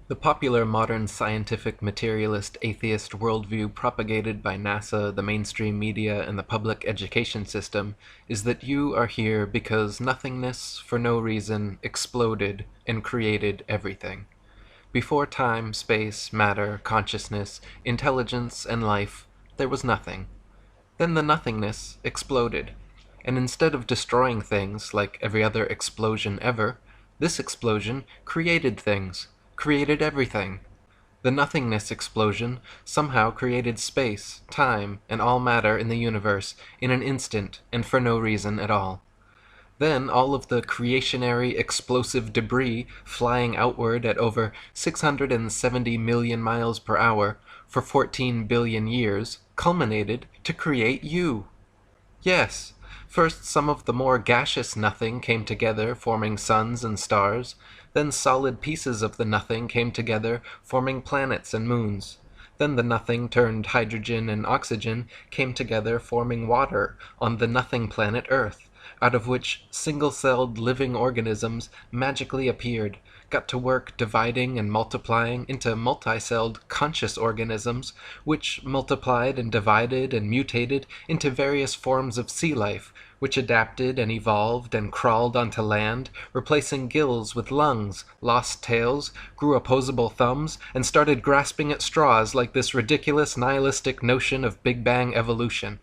The popular modern scientific-materialist-atheist worldview propagated by NASA, the mainstream media, and the public education system is that you are here because nothingness, for no reason, exploded and created everything. Before time, space, matter, consciousness, intelligence, and life, there was nothing. Then the nothingness exploded, and instead of destroying things like every other explosion ever, this explosion created things, created everything. The nothingness explosion somehow created space, time, and all matter in the universe in an instant and for no reason at all. Then all of the creationary explosive debris flying outward at over 670 million miles per hour for 14 billion years culminated to create you. Yes, first some of the more gaseous nothing came together, forming suns and stars. Then solid pieces of the nothing came together, forming planets and moons. Then the nothing turned hydrogen and oxygen came together, forming water on the nothing planet Earth, out of which single-celled living organisms magically appeared, got to work dividing and multiplying into multi-celled conscious organisms, which multiplied and divided and mutated into various forms of sea life, which adapted and evolved and crawled onto land, replacing gills with lungs, lost tails, grew opposable thumbs, and started grasping at straws like this ridiculous nihilistic notion of Big Bang evolution.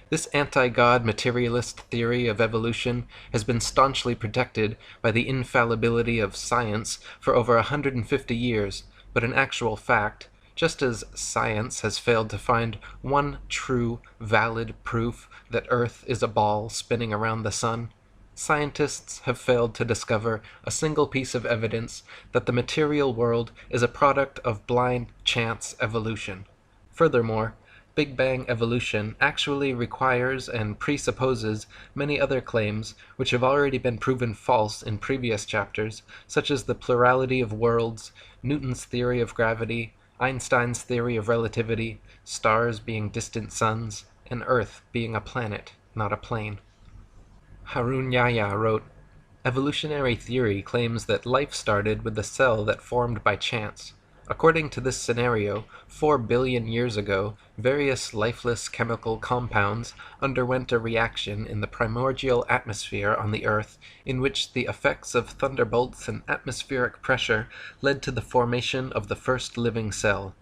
This anti-God materialist theory of evolution has been staunchly protected by the infallibility of science for over 150 years, but in actual fact, just as science has failed to find one true, valid proof that Earth is a ball spinning around the sun, scientists have failed to discover a single piece of evidence that the material world is a product of blind chance evolution. Furthermore, Big Bang evolution actually requires and presupposes many other claims which have already been proven false in previous chapters, such as the plurality of worlds, Newton's theory of gravity, Einstein's theory of relativity, stars being distant suns, and Earth being a planet, not a plane. Harun Yahya wrote, "Evolutionary theory claims that life started with the cell that formed by chance. According to this scenario, 4 billion years ago, various lifeless chemical compounds underwent a reaction in the primordial atmosphere on the Earth, in which the effects of thunderbolts and atmospheric pressure led to the formation of the first living cell.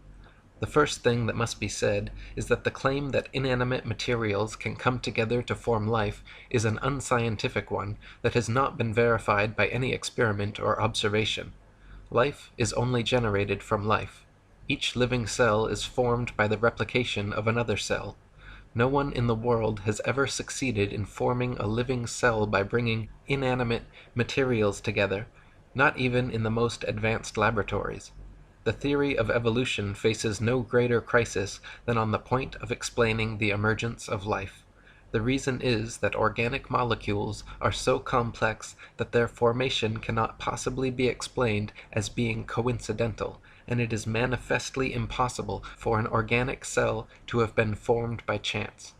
The first thing that must be said is that the claim that inanimate materials can come together to form life is an unscientific one that has not been verified by any experiment or observation. Life is only generated from life. Each living cell is formed by the replication of another cell. No one in the world has ever succeeded in forming a living cell by bringing inanimate materials together, not even in the most advanced laboratories. The theory of evolution faces no greater crisis than on the point of explaining the emergence of life. The reason is that organic molecules are so complex that their formation cannot possibly be explained as being coincidental, and it is manifestly impossible for an organic cell to have been formed by chance.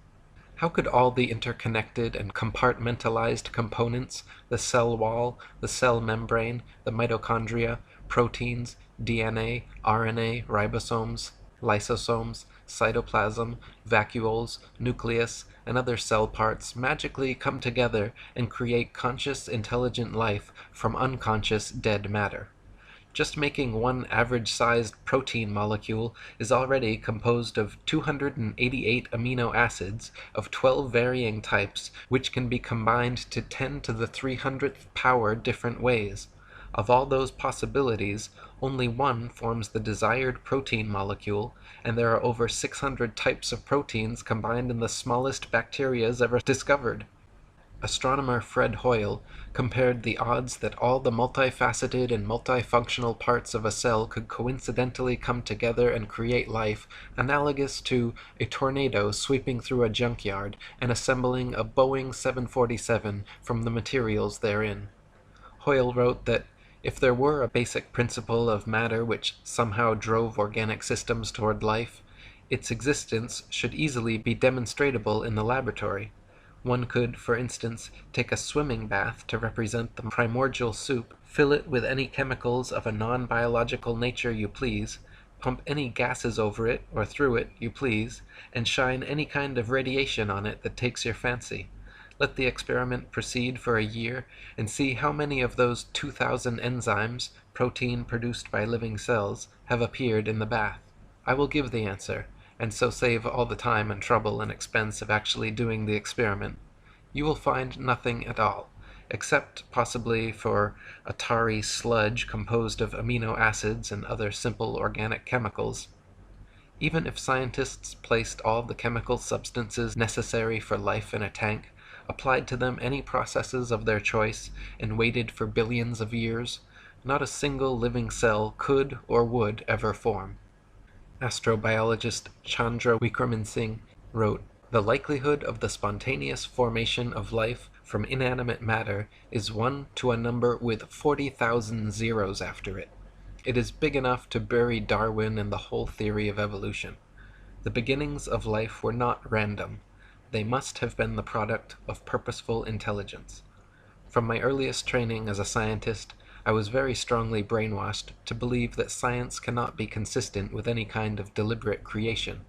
How could all the interconnected and compartmentalized components, the cell wall, the cell membrane, the mitochondria, proteins, DNA, RNA, ribosomes, lysosomes, cytoplasm, vacuoles, nucleus, and other cell parts magically come together and create conscious, intelligent life from unconscious, dead matter? Just making one average-sized protein molecule is already composed of 288 amino acids of 12 varying types, which can be combined to 10 to the 300th power different ways. Of all those possibilities, only one forms the desired protein molecule, and there are over 600 types of proteins combined in the smallest bacterias ever discovered. Astronomer Fred Hoyle compared the odds that all the multifaceted and multifunctional parts of a cell could coincidentally come together and create life analogous to a tornado sweeping through a junkyard and assembling a Boeing 747 from the materials therein. Hoyle wrote that if there were a basic principle of matter which somehow drove organic systems toward life, its existence should easily be demonstrable in the laboratory. One could, for instance, take a swimming bath to represent the primordial soup, Fill it with any chemicals of a non-biological nature you please, pump any gases over it or through it you please, and shine any kind of radiation on it that takes your fancy. Let the experiment proceed for a year, and see how many of those 2,000 enzymes, protein produced by living cells, have appeared in the bath. I will give the answer, and so save all the time and trouble and expense of actually doing the experiment. You will find nothing at all, except possibly for a tarry sludge composed of amino acids and other simple organic chemicals. Even if scientists placed all the chemical substances necessary for life in a tank, applied to them any processes of their choice, and waited for billions of years, not a single living cell could or would ever form. Astrobiologist Chandra Wickraman Singh wrote, "The likelihood of the spontaneous formation of life from inanimate matter is 1 to a number with 40,000 zeros after it. It is big enough to bury Darwin and the whole theory of evolution. The beginnings of life were not random. They must have been the product of purposeful intelligence. From my earliest training as a scientist, I was very strongly brainwashed to believe that science cannot be consistent with any kind of deliberate creation.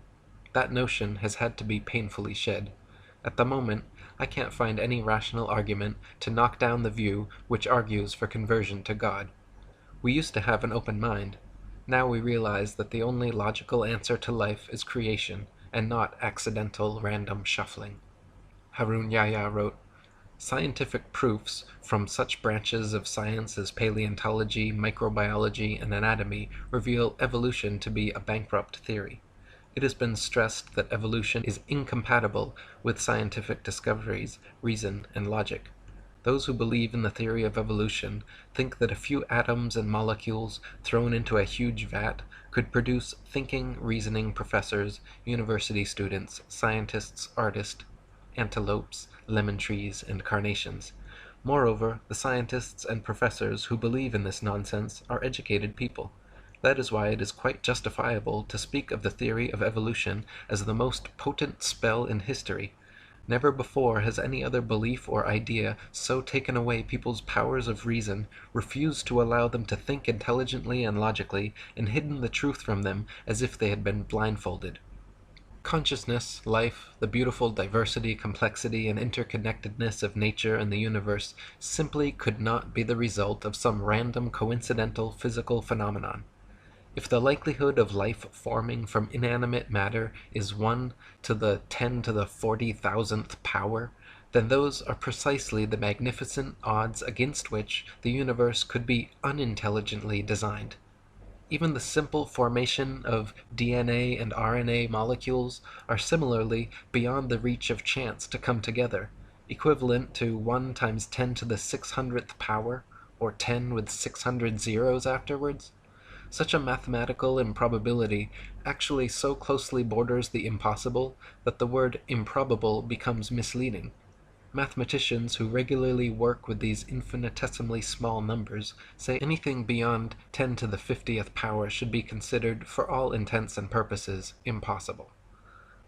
That notion has had to be painfully shed. At the moment, I can't find any rational argument to knock down the view which argues for conversion to God. We used to have an open mind. Now we realize that the only logical answer to life is creation, and not accidental random shuffling." Harun Yahya wrote, "Scientific proofs from such branches of science as paleontology, microbiology, and anatomy reveal evolution to be a bankrupt theory. It has been stressed that evolution is incompatible with scientific discoveries, reason, and logic. Those who believe in the theory of evolution think that a few atoms and molecules thrown into a huge vat could produce thinking, reasoning professors, university students, scientists, artists, antelopes, lemon trees, and carnations. Moreover, the scientists and professors who believe in this nonsense are educated people. That is why it is quite justifiable to speak of the theory of evolution as the most potent spell in history. Never before has any other belief or idea so taken away people's powers of reason, refused to allow them to think intelligently and logically, and hidden the truth from them as if they had been blindfolded. Consciousness, life, the beautiful diversity, complexity, and interconnectedness of nature and the universe simply could not be the result of some random coincidental physical phenomenon. If the likelihood of life forming from inanimate matter is 1 to the 10 to the 40,000th power, then those are precisely the magnificent odds against which the universe could be unintelligently designed. Even the simple formation of DNA and RNA molecules are similarly beyond the reach of chance to come together, equivalent to 1 times 10 to the 600th power, or 10 with 600 zeros afterwards. Such a mathematical improbability actually so closely borders the impossible that the word improbable becomes misleading. Mathematicians who regularly work with these infinitesimally small numbers say anything beyond 10 to the 50th power should be considered, for all intents and purposes, impossible.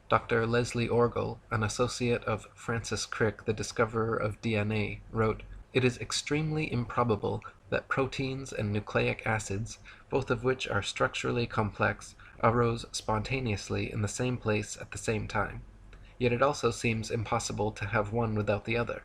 Dr. Leslie Orgel, an associate of Francis Crick, the discoverer of DNA, wrote, "It is extremely improbable that proteins and nucleic acids, both of which are structurally complex, arose spontaneously in the same place at the same time. Yet it also seems impossible to have one without the other.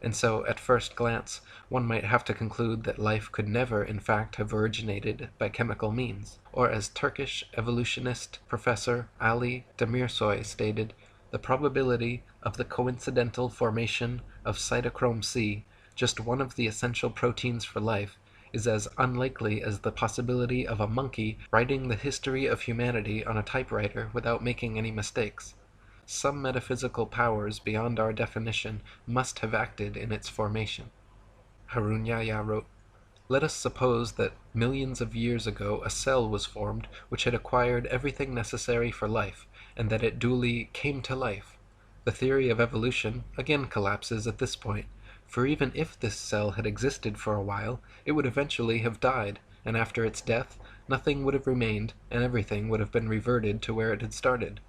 And so, at first glance, one might have to conclude that life could never in fact have originated by chemical means." Or as Turkish evolutionist Professor Ali Demirsoy stated, "The probability of the coincidental formation of cytochrome C, just one of the essential proteins for life, is as unlikely as the possibility of a monkey writing the history of humanity on a typewriter without making any mistakes. Some metaphysical powers beyond our definition must have acted in its formation." Harun Yahya wrote, "Let us suppose that millions of years ago a cell was formed which had acquired everything necessary for life, and that it duly came to life. The theory of evolution again collapses at this point, for even if this cell had existed for a while, it would eventually have died, and after its death, nothing would have remained, and everything would have been reverted to where it had started.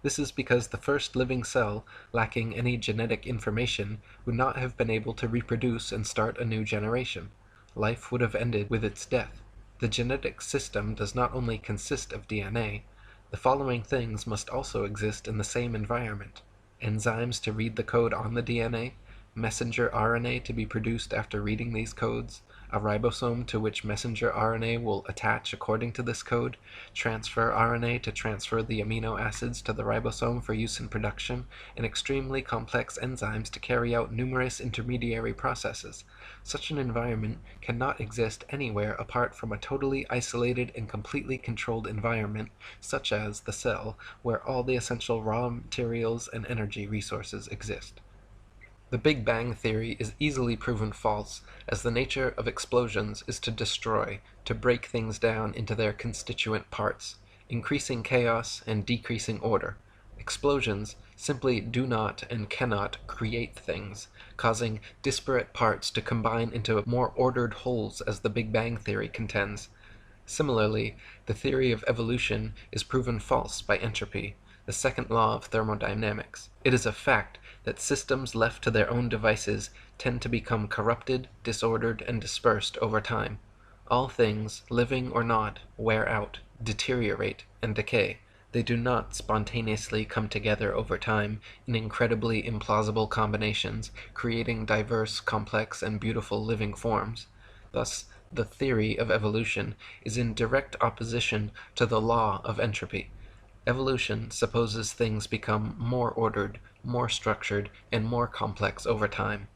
This is because the first living cell, lacking any genetic information, would not have been able to reproduce and start a new generation. life would have ended with its death. The genetic system does not only consist of DNA, the following things must also exist in the same environment: enzymes to read the code on the DNA, messenger RNA to be produced after reading these codes, a ribosome to which messenger RNA will attach according to this code, transfer RNA to transfer the amino acids to the ribosome for use in production, and extremely complex enzymes to carry out numerous intermediary processes. Such an environment cannot exist anywhere apart from a totally isolated and completely controlled environment, such as the cell, where all the essential raw materials and energy resources exist. The Big Bang theory is easily proven false, as the nature of explosions is to destroy, to break things down into their constituent parts, increasing chaos and decreasing order. Explosions simply do not and cannot create things, causing disparate parts to combine into more ordered wholes, as the Big Bang theory contends. Similarly, the theory of evolution is proven false by entropy, the second law of thermodynamics. It is a fact that systems left to their own devices tend to become corrupted, disordered, and dispersed over time. All things, living or not, wear out, deteriorate, and decay. They do not spontaneously come together over time in incredibly implausible combinations, creating diverse, complex, and beautiful living forms. Thus, the theory of evolution is in direct opposition to the law of entropy. Evolution supposes things become more ordered, more structured, and more complex over time.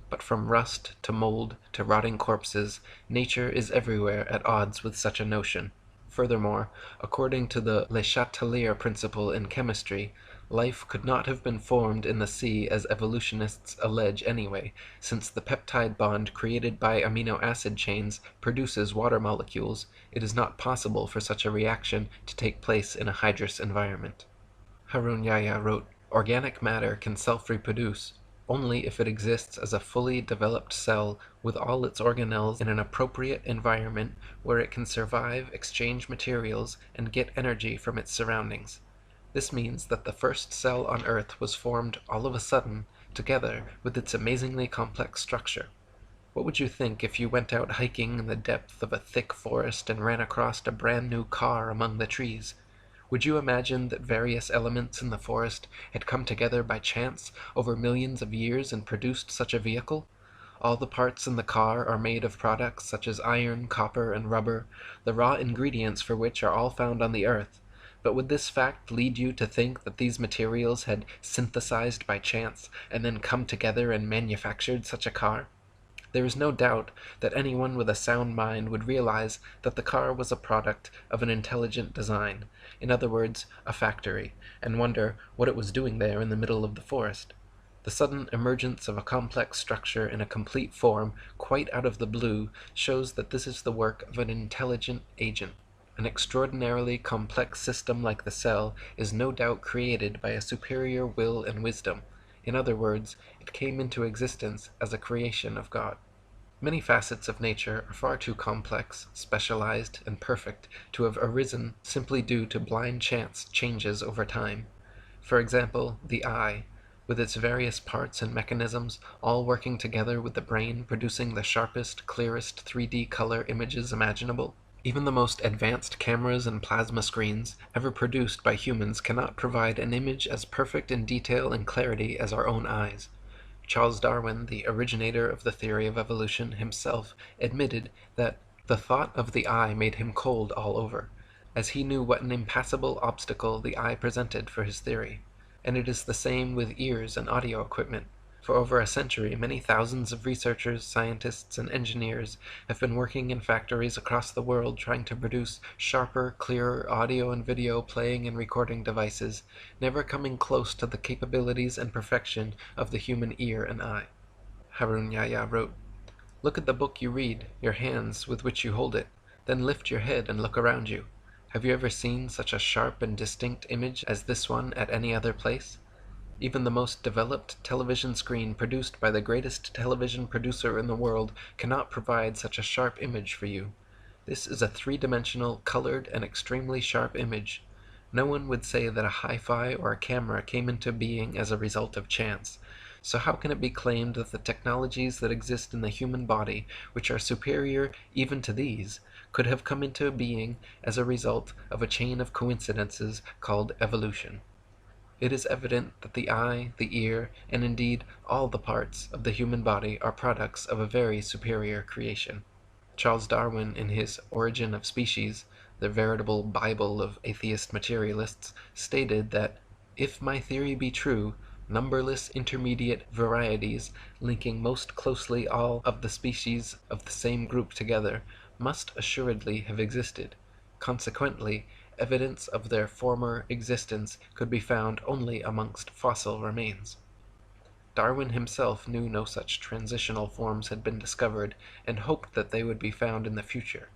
But from rust to mold to rotting corpses, nature is everywhere at odds with such a notion. Furthermore, according to the Le Chatelier principle in chemistry, life could not have been formed in the sea as evolutionists allege anyway, since the peptide bond created by amino acid chains produces water molecules. It is not possible for such a reaction to take place in a hydrous environment. Harun Yahya wrote, "Organic matter can self-reproduce only if it exists as a fully developed cell with all its organelles in an appropriate environment where it can survive, exchange materials, and get energy from its surroundings. This means that the first cell on Earth was formed all of a sudden, together with its amazingly complex structure. What would you think if you went out hiking in the depth of a thick forest and ran across a brand new car among the trees? Would you imagine that various elements in the forest had come together by chance over millions of years and produced such a vehicle? All the parts in the car are made of products such as iron, copper, and rubber, the raw ingredients for which are all found on the earth. But would this fact lead you to think that these materials had synthesized by chance and then come together and manufactured such a car? There is no doubt that anyone with a sound mind would realize that the car was a product of an intelligent design, in other words, a factory, and wonder what it was doing there in the middle of the forest. The sudden emergence of a complex structure in a complete form, quite out of the blue, shows that this is the work of an intelligent agent. An extraordinarily complex system like the cell is no doubt created by a superior will and wisdom. In other words, it came into existence as a creation of God. Many facets of nature are far too complex, specialized, and perfect to have arisen simply due to blind chance changes over time. For example, the eye, with its various parts and mechanisms, all working together with the brain producing the sharpest, clearest 3D color images imaginable. Even the most advanced cameras and plasma screens ever produced by humans cannot provide an image as perfect in detail and clarity as our own eyes. Charles Darwin, the originator of the theory of evolution, himself admitted that the thought of the eye made him cold all over, as he knew what an impassable obstacle the eye presented for his theory. And it is the same with ears and audio equipment. For over a century, many thousands of researchers, scientists, and engineers have been working in factories across the world trying to produce sharper, clearer audio and video playing and recording devices, never coming close to the capabilities and perfection of the human ear and eye. Harun Yahya wrote, "Look at the book you read, your hands with which you hold it, then lift your head and look around you. Have you ever seen such a sharp and distinct image as this one at any other place? Even the most developed television screen produced by the greatest television producer in the world cannot provide such a sharp image for you. This is a three-dimensional, colored, and extremely sharp image. No one would say that a hi-fi or a camera came into being as a result of chance. So how can it be claimed that the technologies that exist in the human body, which are superior even to these, could have come into being as a result of a chain of coincidences called evolution? It is evident that the eye, the ear, and indeed all the parts of the human body are products of a very superior creation. Charles Darwin, in his Origin of Species, the veritable Bible of atheist materialists, stated that if my theory be true, numberless intermediate varieties, linking most closely all of the species of the same group together, must assuredly have existed. Consequently, evidence of their former existence could be found only amongst fossil remains. Darwin himself knew no such transitional forms had been discovered, and hoped that they would be found in the future.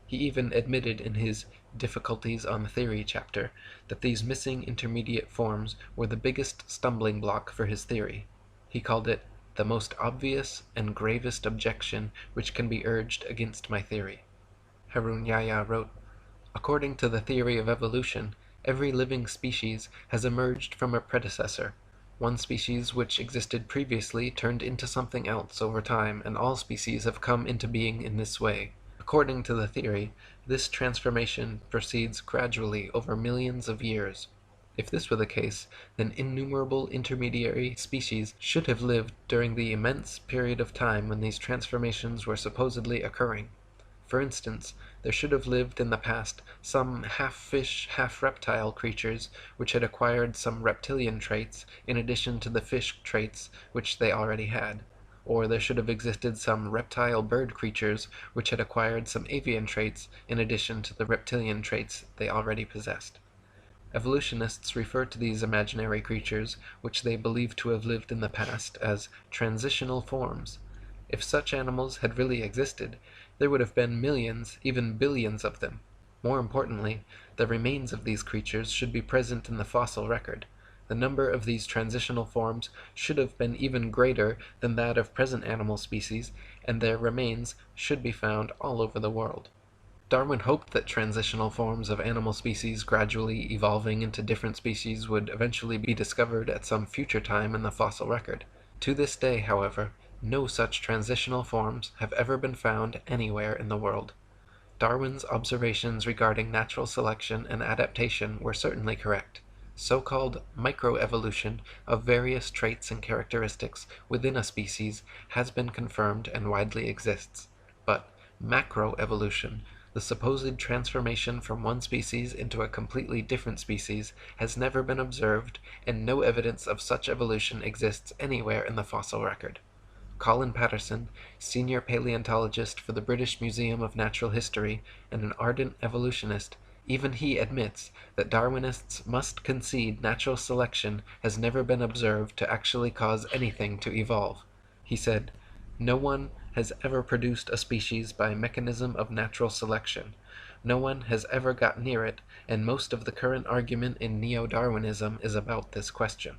He even admitted in his Difficulties on Theory chapter that these missing intermediate forms were the biggest stumbling block for his theory. He called it the most obvious and gravest objection which can be urged against my theory. Harun Yahya wrote, "According to the theory of evolution, every living species has emerged from a predecessor. One species which existed previously turned into something else over time, and all species have come into being in this way. According to the theory, this transformation proceeds gradually over millions of years. If this were the case, then innumerable intermediary species should have lived during the immense period of time when these transformations were supposedly occurring. For instance, there should have lived in the past some half-fish, half-reptile creatures which had acquired some reptilian traits in addition to the fish traits which they already had. Or there should have existed some reptile bird creatures which had acquired some avian traits in addition to the reptilian traits they already possessed. Evolutionists refer to these imaginary creatures, which they believe to have lived in the past, as transitional forms. If such animals had really existed, there would have been millions, even billions of them. More importantly, the remains of these creatures should be present in the fossil record. The number of these transitional forms should have been even greater than that of present animal species, and their remains should be found all over the world." Darwin hoped that transitional forms of animal species gradually evolving into different species would eventually be discovered at some future time in the fossil record. To this day, however, no such transitional forms have ever been found anywhere in the world. Darwin's observations regarding natural selection and adaptation were certainly correct. So-called microevolution of various traits and characteristics within a species has been confirmed and widely exists. But macroevolution, the supposed transformation from one species into a completely different species, has never been observed, and no evidence of such evolution exists anywhere in the fossil record. Colin Patterson, senior paleontologist for the British Museum of Natural History and an ardent evolutionist, even he admits that Darwinists must concede natural selection has never been observed to actually cause anything to evolve. He said, "No one has ever produced a species by mechanism of natural selection. No one has ever got near it, and most of the current argument in neo-Darwinism is about this question."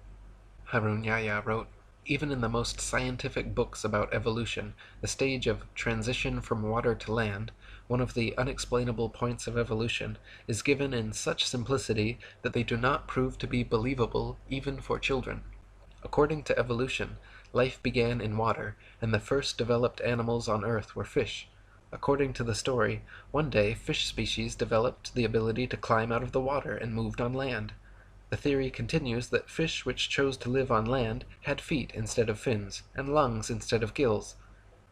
Harun Yahya wrote, "Even in the most scientific books about evolution, the stage of transition from water to land, one of the unexplainable points of evolution, is given in such simplicity that they do not prove to be believable even for children. According to evolution, life began in water, and the first developed animals on Earth were fish. According to the story, one day fish species developed the ability to climb out of the water and moved on land. The theory continues that fish which chose to live on land had feet instead of fins, and lungs instead of gills.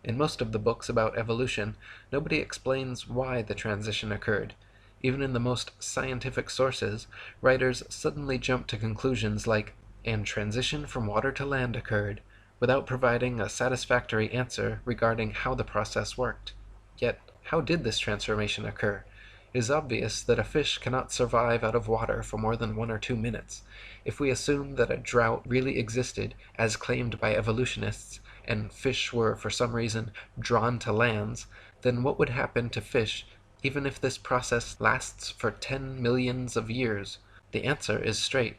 In most of the books about evolution, nobody explains why the transition occurred. Even in the most scientific sources, writers suddenly jump to conclusions like, 'and transition from water to land occurred,' without providing a satisfactory answer regarding how the process worked. Yet, how did this transformation occur? It is obvious that a fish cannot survive out of water for more than 1 or 2 minutes. If we assume that a drought really existed, as claimed by evolutionists, and fish were for some reason drawn to lands, then what would happen to fish even if this process lasts for 10 millions of years? The answer is straight.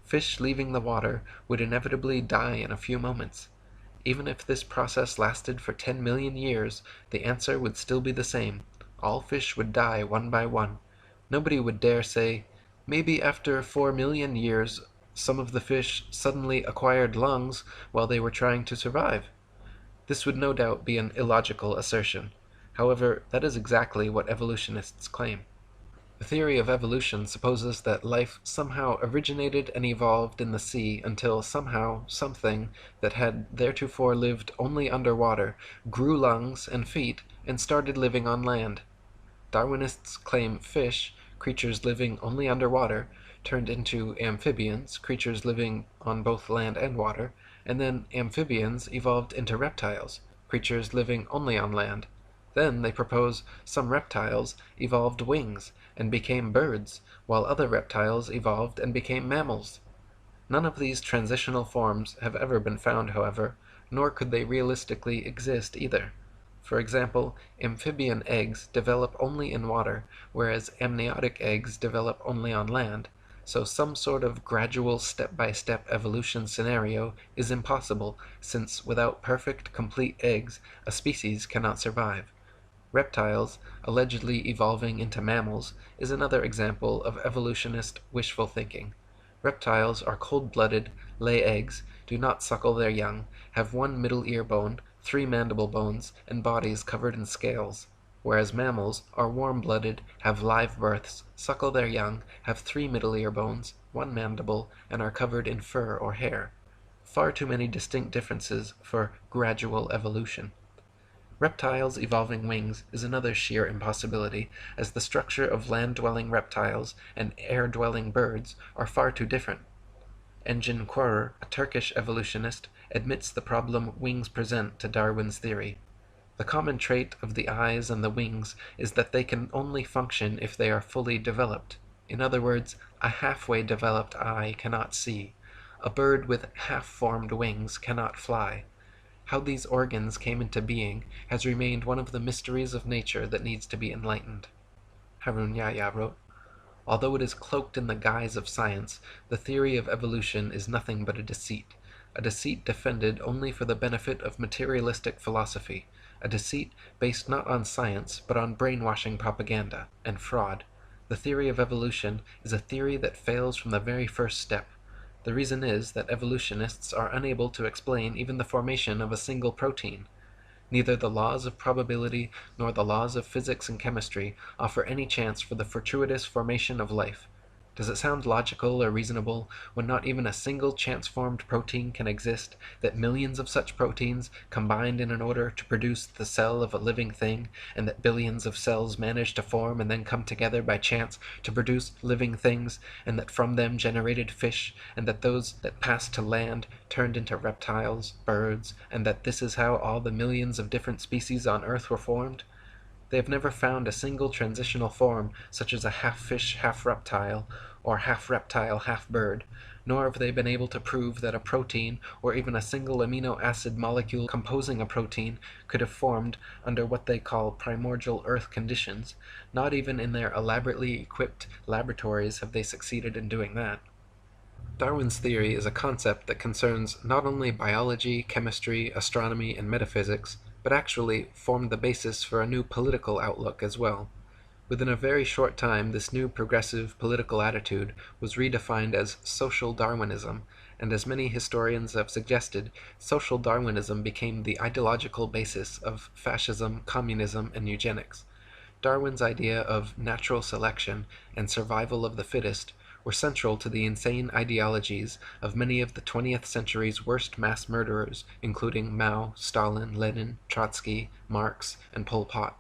Fish leaving the water would inevitably die in a few moments. Even if this process lasted for 10 million years, the answer would still be the same. All fish would die one by one. Nobody would dare say, 'Maybe after 4 million years Some of the fish suddenly acquired lungs while they were trying to survive. This would no doubt be an illogical assertion. However, that is exactly what evolutionists claim. The theory of evolution supposes that life somehow originated and evolved in the sea until somehow something that had theretofore lived only underwater grew lungs and feet and started living on land. Darwinists claim fish, creatures living only underwater, turned into amphibians, creatures living on both land and water, and then amphibians evolved into reptiles, creatures living only on land. Then they propose some reptiles evolved wings and became birds, while other reptiles evolved and became mammals. None of these transitional forms have ever been found, however, nor could they realistically exist either. For example, amphibian eggs develop only in water, whereas amniotic eggs develop only on land, so some sort of gradual step-by-step evolution scenario is impossible, since without perfect, complete eggs, a species cannot survive. Reptiles, allegedly evolving into mammals, is another example of evolutionist wishful thinking. Reptiles are cold-blooded, lay eggs, do not suckle their young, have one middle ear bone, 3 mandible bones, and bodies covered in scales, whereas mammals are warm-blooded, have live births, suckle their young, have 3 middle ear bones, 1 mandible, and are covered in fur or hair. Far too many distinct differences for gradual evolution. Reptiles evolving wings is another sheer impossibility, as the structure of land-dwelling reptiles and air-dwelling birds are far too different. Engin Qurer, a Turkish evolutionist, admits the problem wings present to Darwin's theory. The common trait of the eyes and the wings is that they can only function if they are fully developed. In other words, a halfway developed eye cannot see. A bird with half-formed wings cannot fly. How these organs came into being has remained one of the mysteries of nature that needs to be enlightened. Harun Yahya wrote, "Although it is cloaked in the guise of science, the theory of evolution is nothing but a deceit defended only for the benefit of materialistic philosophy, a deceit based not on science but on brainwashing propaganda and fraud. The theory of evolution is a theory that fails from the very first step. The reason is that evolutionists are unable to explain even the formation of a single protein. Neither the laws of probability nor the laws of physics and chemistry offer any chance for the fortuitous formation of life. Does it sound logical or reasonable, when not even a single chance-formed protein can exist, that millions of such proteins combined in order to produce the cell of a living thing, and that billions of cells manage to form and then come together by chance to produce living things, and that from them generated fish, and that those that passed to land turned into reptiles, birds, and that this is how all the millions of different species on Earth were formed? They have never found a single transitional form, such as a half-fish, half-reptile, or half-reptile, half-bird, nor have they been able to prove that a protein, or even a single amino acid molecule composing a protein, could have formed under what they call primordial Earth conditions. Not even in their elaborately equipped laboratories have they succeeded in doing that. Darwin's theory is a concept that concerns not only biology, chemistry, astronomy, and metaphysics, but actually formed the basis for a new political outlook as well. Within a very short time, this new progressive political attitude was redefined as social Darwinism, and as many historians have suggested, social Darwinism became the ideological basis of fascism, communism, and eugenics. Darwin's idea of natural selection and survival of the fittest were central to the insane ideologies of many of the 20th century's worst mass murderers, including Mao, Stalin, Lenin, Trotsky, Marx, and Pol Pot.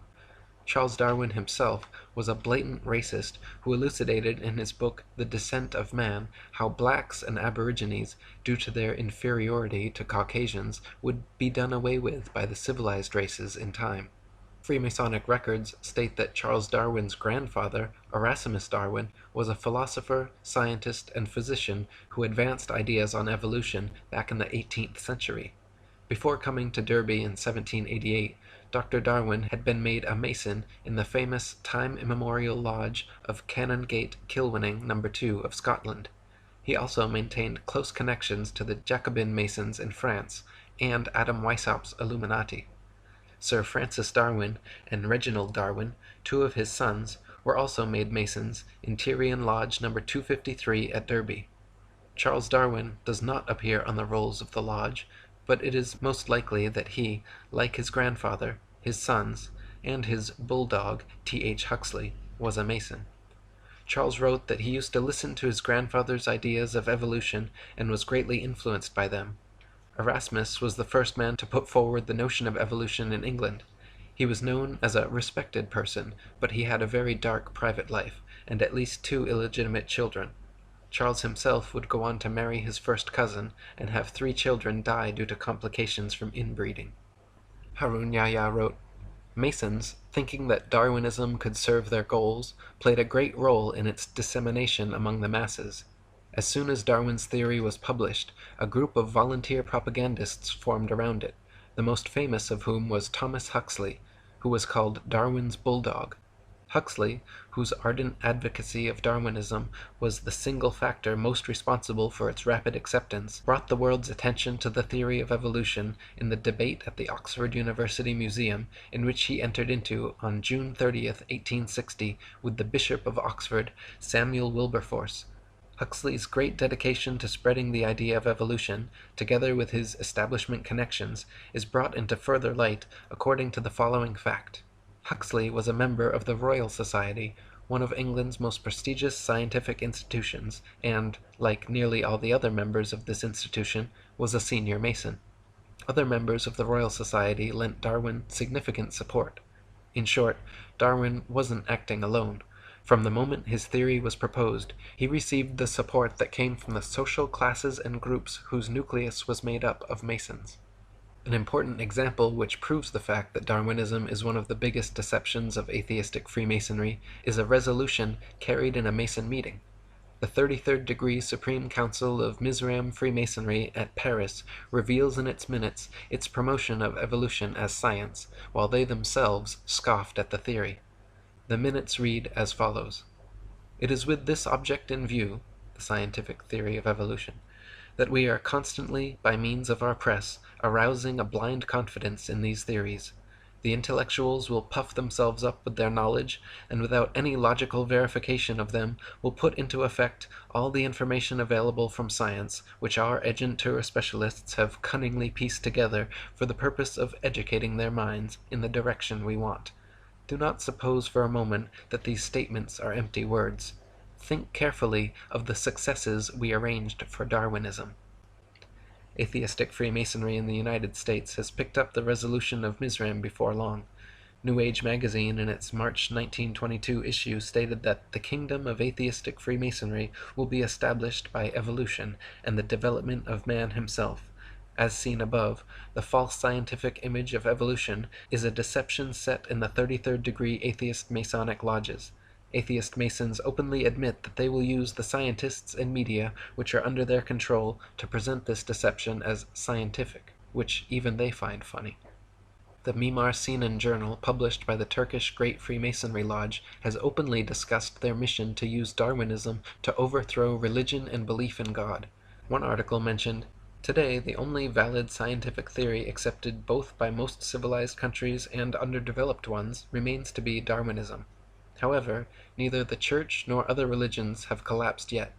Charles Darwin himself was a blatant racist who elucidated in his book The Descent of Man how blacks and aborigines, due to their inferiority to Caucasians, would be done away with by the civilized races in time. Freemasonic records state that Charles Darwin's grandfather, Erasmus Darwin, was a philosopher, scientist, and physician who advanced ideas on evolution back in the 18th century. Before coming to Derby in 1788, Dr. Darwin had been made a Mason in the famous time-immemorial lodge of Canongate Kilwinning No. 2 of Scotland. He also maintained close connections to the Jacobin Masons in France and Adam Weishaupt's Illuminati. Sir Francis Darwin and Reginald Darwin, 2 of his sons, were also made Masons in Tyrian Lodge No. 253 at Derby. Charles Darwin does not appear on the rolls of the lodge, but it is most likely that he, like his grandfather, his sons, and his bulldog, T.H. Huxley, was a Mason. Charles wrote that he used to listen to his grandfather's ideas of evolution and was greatly influenced by them. Erasmus was the first man to put forward the notion of evolution in England. He was known as a respected person, but he had a very dark private life, and at least 2 illegitimate children. Charles himself would go on to marry his first cousin and have 3 children die due to complications from inbreeding. Harun Yahya wrote, Masons, thinking that Darwinism could serve their goals, played a great role in its dissemination among the masses. As soon as Darwin's theory was published, a group of volunteer propagandists formed around it, the most famous of whom was Thomas Huxley, who was called Darwin's bulldog. Huxley, whose ardent advocacy of Darwinism was the single factor most responsible for its rapid acceptance, brought the world's attention to the theory of evolution in the debate at the Oxford University Museum, in which he entered into on June 30th, 1860, with the Bishop of Oxford, Samuel Wilberforce. Huxley's great dedication to spreading the idea of evolution, together with his establishment connections, is brought into further light according to the following fact. Huxley was a member of the Royal Society, one of England's most prestigious scientific institutions, and, like nearly all the other members of this institution, was a senior Mason. Other members of the Royal Society lent Darwin significant support. In short, Darwin wasn't acting alone. From the moment his theory was proposed, he received the support that came from the social classes and groups whose nucleus was made up of Masons. An important example which proves the fact that Darwinism is one of the biggest deceptions of atheistic Freemasonry is a resolution carried in a Mason meeting. The 33rd Degree Supreme Council of Mizraim Freemasonry at Paris reveals in its minutes its promotion of evolution as science, while they themselves scoffed at the theory. The minutes read as follows. It is with this object in view, the scientific theory of evolution, that we are constantly, by means of our press, arousing a blind confidence in these theories. The intellectuals will puff themselves up with their knowledge, and without any logical verification of them, will put into effect all the information available from science, which our agentur specialists have cunningly pieced together for the purpose of educating their minds in the direction we want. Do not suppose for a moment that these statements are empty words. Think carefully of the successes we arranged for Darwinism. Atheistic Freemasonry in the United States has picked up the resolution of Mizraim before long. New Age magazine in its March 1922 issue stated that the kingdom of atheistic Freemasonry will be established by evolution and the development of man himself. As seen above, the false scientific image of evolution is a deception set in the 33rd degree atheist Masonic lodges. Atheist Masons openly admit that they will use the scientists and media which are under their control to present this deception as scientific, which even they find funny. The Mimar Sinan journal, published by the Turkish Great Freemasonry Lodge, has openly discussed their mission to use Darwinism to overthrow religion and belief in God. One article mentioned, Today, the only valid scientific theory accepted both by most civilized countries and underdeveloped ones remains to be Darwinism. However, neither the Church nor other religions have collapsed yet.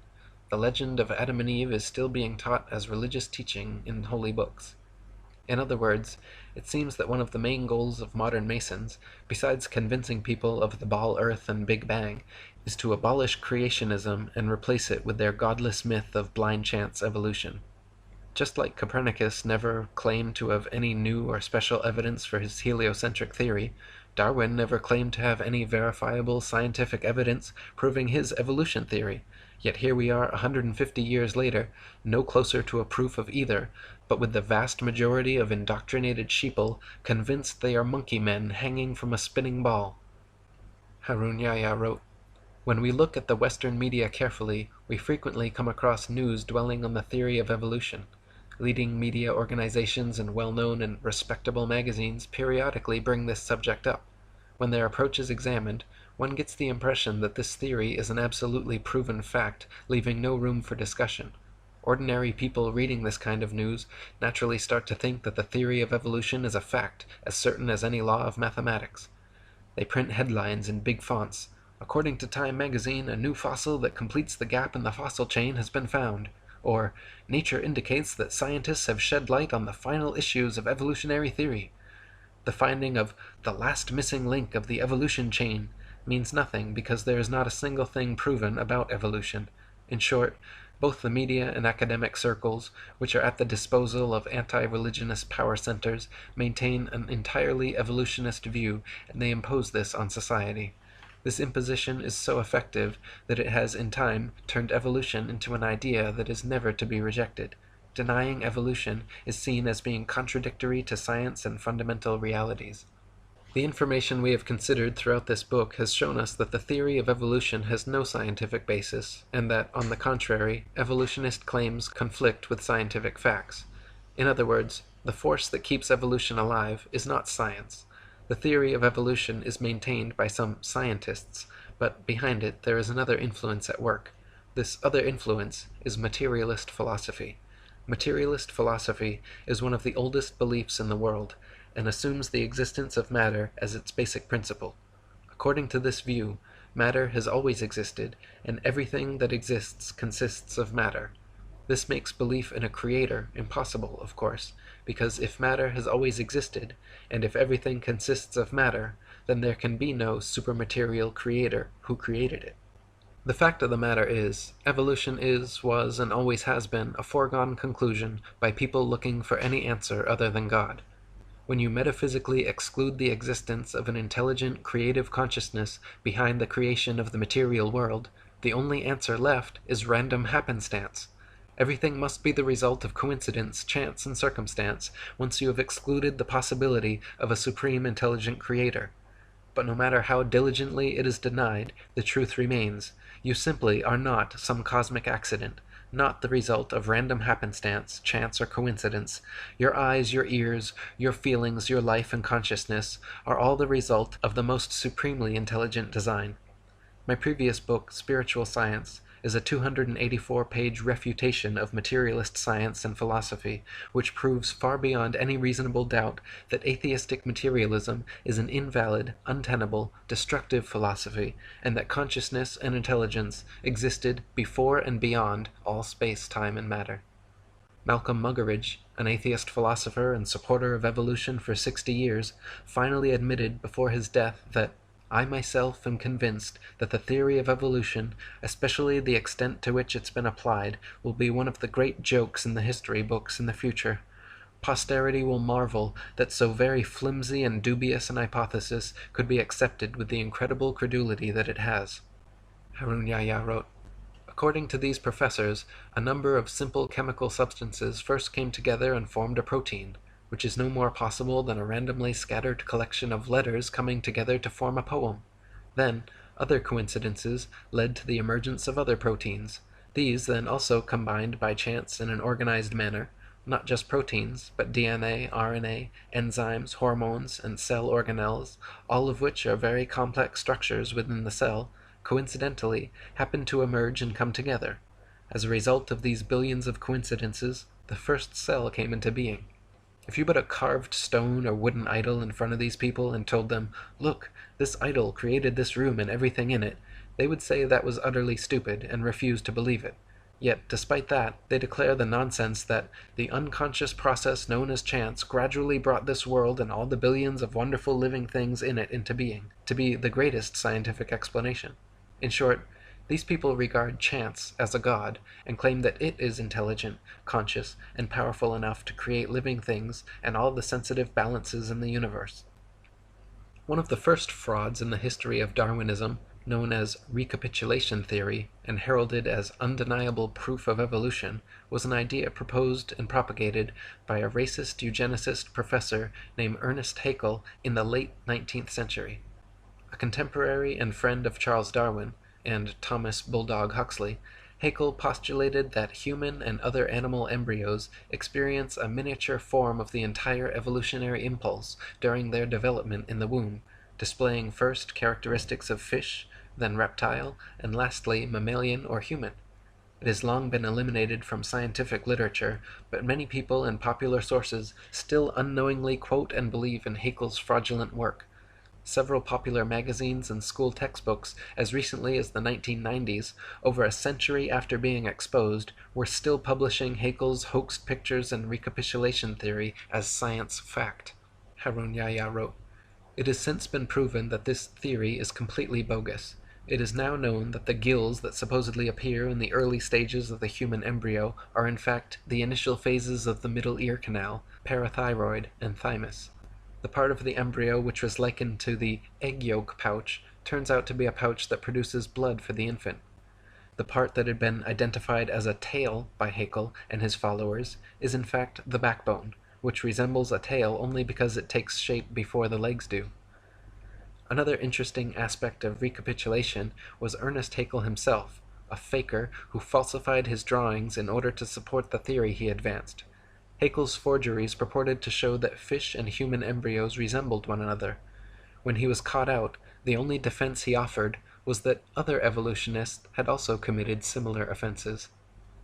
The legend of Adam and Eve is still being taught as religious teaching in holy books. In other words, it seems that one of the main goals of modern Masons, besides convincing people of the Ball Earth and Big Bang, is to abolish creationism and replace it with their godless myth of blind chance evolution. Just like Copernicus never claimed to have any new or special evidence for his heliocentric theory, Darwin never claimed to have any verifiable scientific evidence proving his evolution theory. Yet here we are 150 years later, no closer to a proof of either, but with the vast majority of indoctrinated sheeple convinced they are monkey men hanging from a spinning ball. Harun Yahya wrote, When we look at the Western media carefully, we frequently come across news dwelling on the theory of evolution. Leading media organizations and well-known and respectable magazines periodically bring this subject up. When their approach is examined, one gets the impression that this theory is an absolutely proven fact, leaving no room for discussion. Ordinary people reading this kind of news naturally start to think that the theory of evolution is a fact, as certain as any law of mathematics. They print headlines in big fonts. According to Time magazine, a new fossil that completes the gap in the fossil chain has been found. or nature indicates that scientists have shed light on the final issues of evolutionary theory. The finding of the last missing link of the evolution chain means nothing because there is not a single thing proven about evolution. In short, both the media and academic circles, which are at the disposal of anti-religionist power centers, maintain an entirely evolutionist view, and they impose this on society. This imposition is so effective that it has in time turned evolution into an idea that is never to be rejected. Denying evolution is seen as being contradictory to science and fundamental realities. The information we have considered throughout this book has shown us that the theory of evolution has no scientific basis, and that, on the contrary, evolutionist claims conflict with scientific facts. In other words, the force that keeps evolution alive is not science. The theory of evolution is maintained by some scientists, but behind it there is another influence at work. This other influence is materialist philosophy. Materialist philosophy is one of the oldest beliefs in the world, and assumes the existence of matter as its basic principle. According to this view, matter has always existed, and everything that exists consists of matter. This makes belief in a creator impossible, of course, because if matter has always existed, and if everything consists of matter, then there can be no supermaterial creator who created it. The fact of the matter is, evolution is, was, and always has been a foregone conclusion by people looking for any answer other than God. When you metaphysically exclude the existence of an intelligent, creative consciousness behind the creation of the material world, the only answer left is random happenstance. Everything must be the result of coincidence, chance, and circumstance once you have excluded the possibility of a supreme intelligent creator. But no matter how diligently it is denied, the truth remains. You simply are not some cosmic accident, not the result of random happenstance, chance, or coincidence. Your eyes, your ears, your feelings, your life and consciousness are all the result of the most supremely intelligent design. My previous book, Spiritual Science, is a 284-page refutation of materialist science and philosophy, which proves far beyond any reasonable doubt that atheistic materialism is an invalid, untenable, destructive philosophy, and that consciousness and intelligence existed before and beyond all space, time, and matter. Malcolm Muggeridge, an atheist philosopher and supporter of evolution for 60 years, finally admitted before his death that I myself am convinced that the theory of evolution, especially the extent to which it's been applied, will be one of the great jokes in the history books in the future. Posterity will marvel that so very flimsy and dubious an hypothesis could be accepted with the incredible credulity that it has. Harun Yahya wrote, according to these professors, a number of simple chemical substances first came together and formed a protein, which is no more possible than a randomly scattered collection of letters coming together to form a poem. Then, other coincidences led to the emergence of other proteins. These then also combined by chance in an organized manner, not just proteins, but DNA, RNA, enzymes, hormones, and cell organelles, all of which are very complex structures within the cell, coincidentally happen to emerge and come together. As a result of these billions of coincidences, the first cell came into being. If you put a carved stone or wooden idol in front of these people and told them, look, this idol created this room and everything in it, they would say that was utterly stupid and refuse to believe it. Yet, despite that, they declare the nonsense that the unconscious process known as chance gradually brought this world and all the billions of wonderful living things in it into being, to be the greatest scientific explanation. In short, these people regard chance as a god and claim that it is intelligent, conscious, and powerful enough to create living things and all the sensitive balances in the universe. One of the first frauds in the history of Darwinism, known as recapitulation theory and heralded as undeniable proof of evolution, was an idea proposed and propagated by a racist eugenicist professor named Ernest Haeckel in the late 19th century. A contemporary and friend of Charles Darwin, and Thomas Bulldog Huxley, Haeckel postulated that human and other animal embryos experience a miniature form of the entire evolutionary impulse during their development in the womb, displaying first characteristics of fish, then reptile, and lastly mammalian or human. It has long been eliminated from scientific literature, but many people and popular sources still unknowingly quote and believe in Haeckel's fraudulent work. Several popular magazines and school textbooks, as recently as the 1990s, over a century after being exposed, were still publishing Haeckel's hoaxed pictures and recapitulation theory as science fact. Harun Yahya wrote, "It has since been proven that this theory is completely bogus. It is now known that the gills that supposedly appear in the early stages of the human embryo are in fact the initial phases of the middle ear canal, parathyroid, and thymus. The part of the embryo which was likened to the egg yolk pouch turns out to be a pouch that produces blood for the infant. The part that had been identified as a tail by Haeckel and his followers is in fact the backbone, which resembles a tail only because it takes shape before the legs do." Another interesting aspect of recapitulation was Ernest Haeckel himself, a faker who falsified his drawings in order to support the theory he advanced. Haeckel's forgeries purported to show that fish and human embryos resembled one another. When he was caught out, the only defense he offered was that other evolutionists had also committed similar offenses.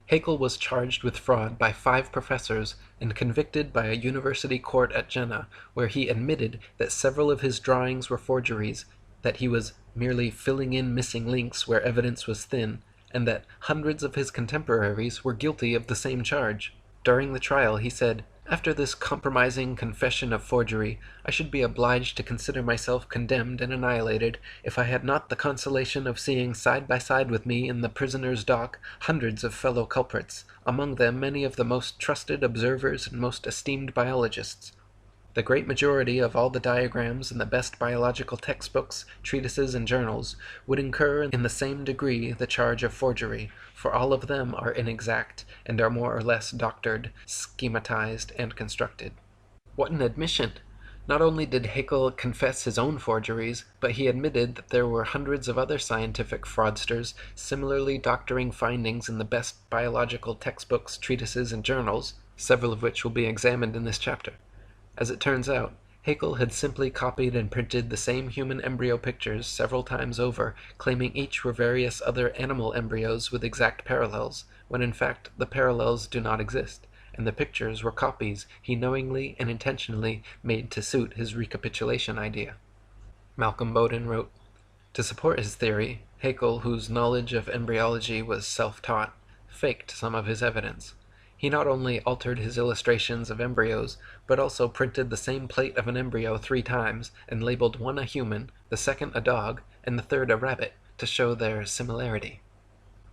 Haeckel was charged with fraud by 5 professors and convicted by a university court at Jena, where he admitted that several of his drawings were forgeries, that he was merely filling in missing links where evidence was thin, and that hundreds of his contemporaries were guilty of the same charge. During the trial, he said, "After this compromising confession of forgery, I should be obliged to consider myself condemned and annihilated if I had not the consolation of seeing side by side with me in the prisoner's dock hundreds of fellow culprits, among them many of the most trusted observers and most esteemed biologists. The great majority of all the diagrams in the best biological textbooks, treatises, and journals would incur in the same degree the charge of forgery, for all of them are inexact and are more or less doctored, schematized, and constructed." What an admission! Not only did Haeckel confess his own forgeries, but he admitted that there were hundreds of other scientific fraudsters similarly doctoring findings in the best biological textbooks, treatises, and journals, several of which will be examined in this chapter. As it turns out, Haeckel had simply copied and printed the same human embryo pictures several times over, claiming each were various other animal embryos with exact parallels, when in fact the parallels do not exist, and the pictures were copies he knowingly and intentionally made to suit his recapitulation idea. Malcolm Bowden wrote, "To support his theory, Haeckel, whose knowledge of embryology was self-taught, faked some of his evidence. He not only altered his illustrations of embryos, but also printed the same plate of an embryo 3 times, and labeled one a human, the second a dog, and the third a rabbit, to show their similarity."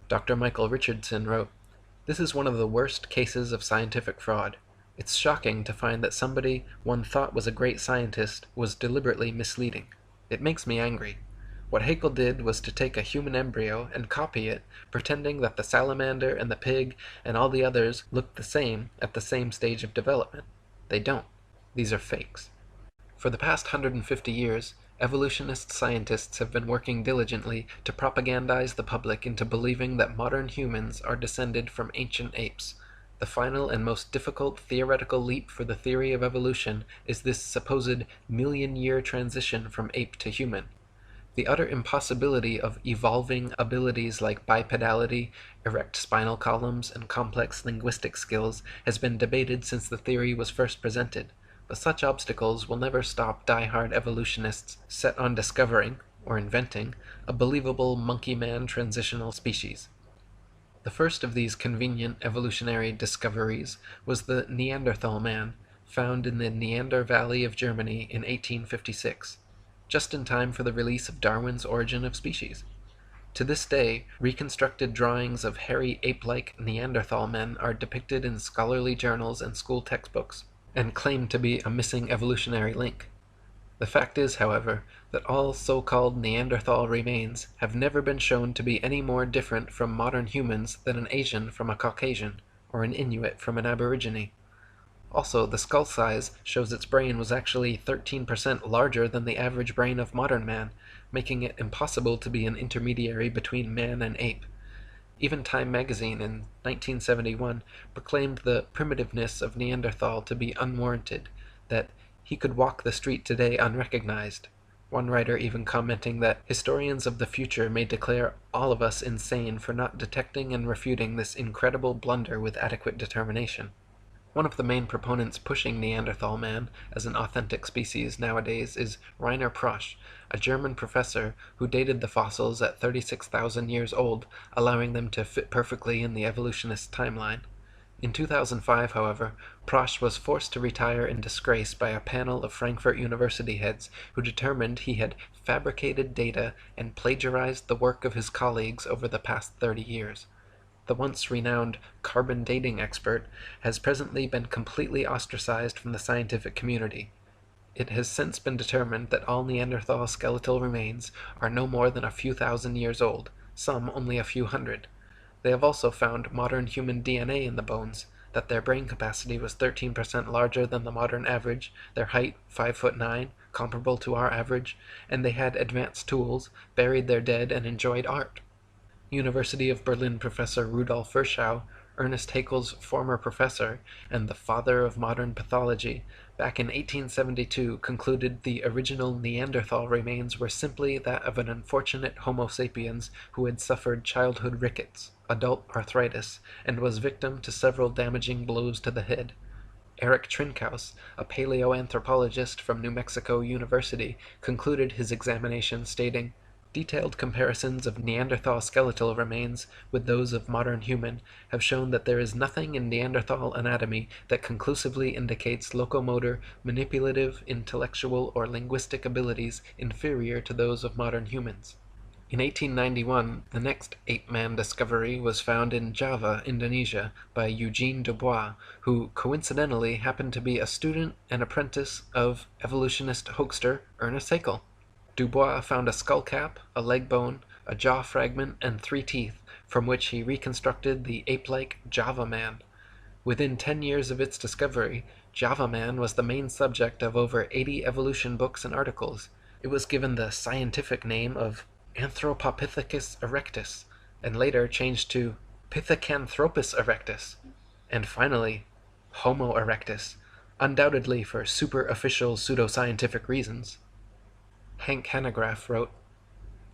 Dr. Michael Richardson wrote, "This is one of the worst cases of scientific fraud. It's shocking to find that somebody one thought was a great scientist was deliberately misleading. It makes me angry. What Haeckel did was to take a human embryo and copy it, pretending that the salamander and the pig and all the others looked the same at the same stage of development. They don't. These are fakes." For the past 150 years, evolutionist scientists have been working diligently to propagandize the public into believing that modern humans are descended from ancient apes. The final and most difficult theoretical leap for the theory of evolution is this supposed million-year transition from ape to human. The utter impossibility of evolving abilities like bipedality, erect spinal columns, and complex linguistic skills has been debated since the theory was first presented, but such obstacles will never stop die-hard evolutionists set on discovering, or inventing, a believable monkey-man transitional species. The first of these convenient evolutionary discoveries was the Neanderthal man, found in the Neander Valley of Germany in 1856. Just in time for the release of Darwin's Origin of Species. To this day, reconstructed drawings of hairy ape-like Neanderthal men are depicted in scholarly journals and school textbooks, and claim to be a missing evolutionary link. The fact is, however, that all so-called Neanderthal remains have never been shown to be any more different from modern humans than an Asian from a Caucasian, or an Inuit from an Aborigine. Also, the skull size shows its brain was actually 13% larger than the average brain of modern man, making it impossible to be an intermediary between man and ape. Even Time magazine in 1971 proclaimed the primitiveness of Neanderthal to be unwarranted, that he could walk the street today unrecognized. One writer even commenting that historians of the future may declare all of us insane for not detecting and refuting this incredible blunder with adequate determination. One of the main proponents pushing Neanderthal man as an authentic species nowadays is Rainer Prosch, a German professor who dated the fossils at 36,000 years old, allowing them to fit perfectly in the evolutionist timeline. In 2005, however, Prosch was forced to retire in disgrace by a panel of Frankfurt University heads who determined he had fabricated data and plagiarized the work of his colleagues over the past 30 years. The once renowned carbon dating expert has presently been completely ostracized from the scientific community. It has since been determined that all Neanderthal skeletal remains are no more than a few thousand years old, some only a few hundred. They have also found modern human DNA in the bones, that their brain capacity was 13% larger than the modern average, their height 5'9", comparable to our average, and they had advanced tools, buried their dead, and enjoyed art. University of Berlin professor Rudolf Virchow, Ernest Haeckel's former professor and the father of modern pathology, back in 1872 concluded the original Neanderthal remains were simply that of an unfortunate Homo sapiens who had suffered childhood rickets, adult arthritis, and was victim to several damaging blows to the head. Eric Trinkaus, a paleoanthropologist from New Mexico University, concluded his examination stating, "Detailed comparisons of Neanderthal skeletal remains with those of modern human have shown that there is nothing in Neanderthal anatomy that conclusively indicates locomotor, manipulative, intellectual, or linguistic abilities inferior to those of modern humans." In 1891, the next ape-man discovery was found in Java, Indonesia, by Eugene Dubois, who coincidentally happened to be a student and apprentice of evolutionist hoaxer Ernest Haeckel. Dubois found a skull cap, a leg bone, a jaw fragment, and 3 teeth, from which he reconstructed the ape-like Java man. Within 10 years of its discovery, Java man was the main subject of over 80 evolution books and articles. It was given the scientific name of Anthropopithecus erectus, and later changed to Pithecanthropus erectus, and finally Homo erectus, undoubtedly for super-official pseudoscientific reasons. Hank Hanegraaff wrote,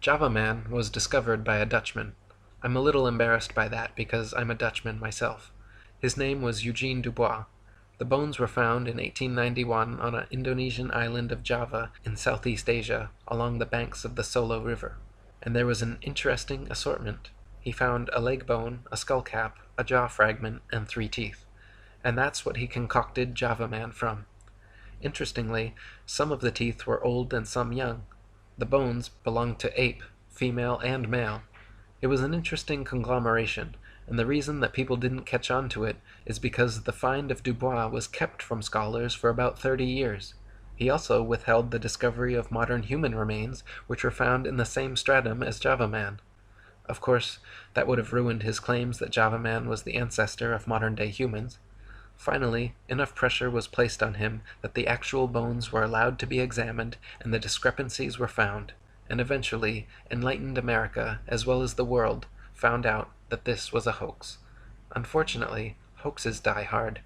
"Java man was discovered by a Dutchman. I'm a little embarrassed by that because I'm a Dutchman myself. His name was Eugene Dubois. The bones were found in 1891 on an Indonesian island of Java in Southeast Asia along the banks of the Solo River. And there was an interesting assortment. He found a leg bone, a skull cap, a jaw fragment, and 3 teeth. And that's what he concocted Java man from. Interestingly, some of the teeth were old and some young. The bones belonged to ape, female and male. It was an interesting conglomeration, and the reason that people didn't catch on to it is because the find of Dubois was kept from scholars for about 30 years. He also withheld the discovery of modern human remains, which were found in the same stratum as Java man. Of course, that would have ruined his claims that Java man was the ancestor of modern-day humans. Finally, enough pressure was placed on him that the actual bones were allowed to be examined and the discrepancies were found, and eventually, enlightened America, as well as the world, found out that this was a hoax. Unfortunately, hoaxes die hard.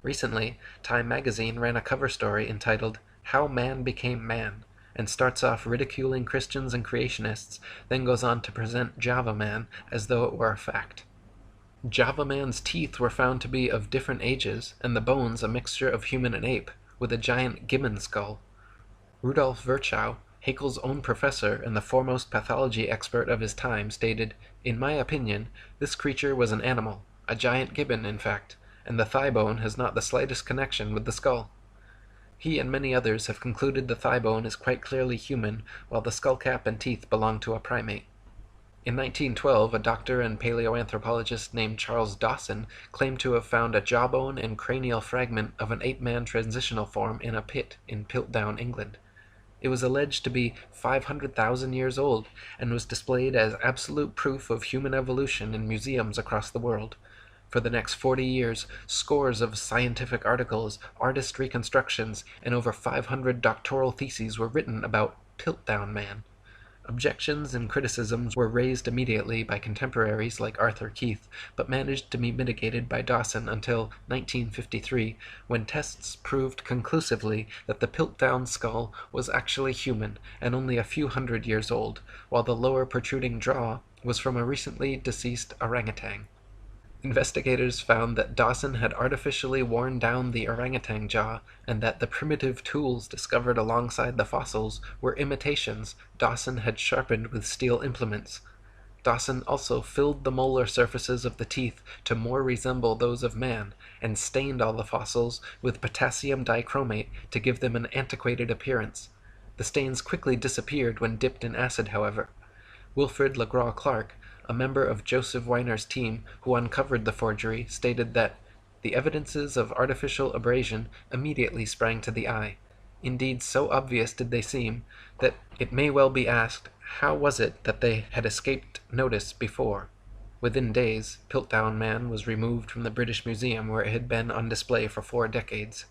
Recently, Time magazine ran a cover story entitled "How Man Became Man," and starts off ridiculing Christians and creationists, then goes on to present Java man as though it were a fact. Java man's teeth were found to be of different ages, and the bones a mixture of human and ape, with a giant gibbon skull. Rudolf Virchow, Haeckel's own professor and the foremost pathology expert of his time, stated, "In my opinion, this creature was an animal, a giant gibbon in fact, and the thigh bone has not the slightest connection with the skull." He and many others have concluded the thigh bone is quite clearly human, while the skull cap and teeth belong to a primate. In 1912, a doctor and paleoanthropologist named Charles Dawson claimed to have found a jawbone and cranial fragment of an ape-man transitional form in a pit in Piltdown, England. It was alleged to be 500,000 years old, and was displayed as absolute proof of human evolution in museums across the world. For the next 40 years, scores of scientific articles, artist reconstructions, and over 500 doctoral theses were written about Piltdown Man. Objections and criticisms were raised immediately by contemporaries like Arthur Keith, but managed to be mitigated by Dawson until 1953, when tests proved conclusively that the Piltdown skull was actually human and only a few hundred years old, while the lower protruding jaw was from a recently deceased orangutan. Investigators found that Dawson had artificially worn down the orangutan jaw, and that the primitive tools discovered alongside the fossils were imitations Dawson had sharpened with steel implements. Dawson also filled the molar surfaces of the teeth to more resemble those of man, and stained all the fossils with potassium dichromate to give them an antiquated appearance. The stains quickly disappeared when dipped in acid, however. Wilfrid LaGraw-Clark, a member of Joseph Weiner's team who uncovered the forgery, stated that the evidences of artificial abrasion immediately sprang to the eye. Indeed, so obvious did they seem, that it may well be asked, how was it that they had escaped notice before? Within days, Piltdown Man was removed from the British Museum, where it had been on display for 4 decades.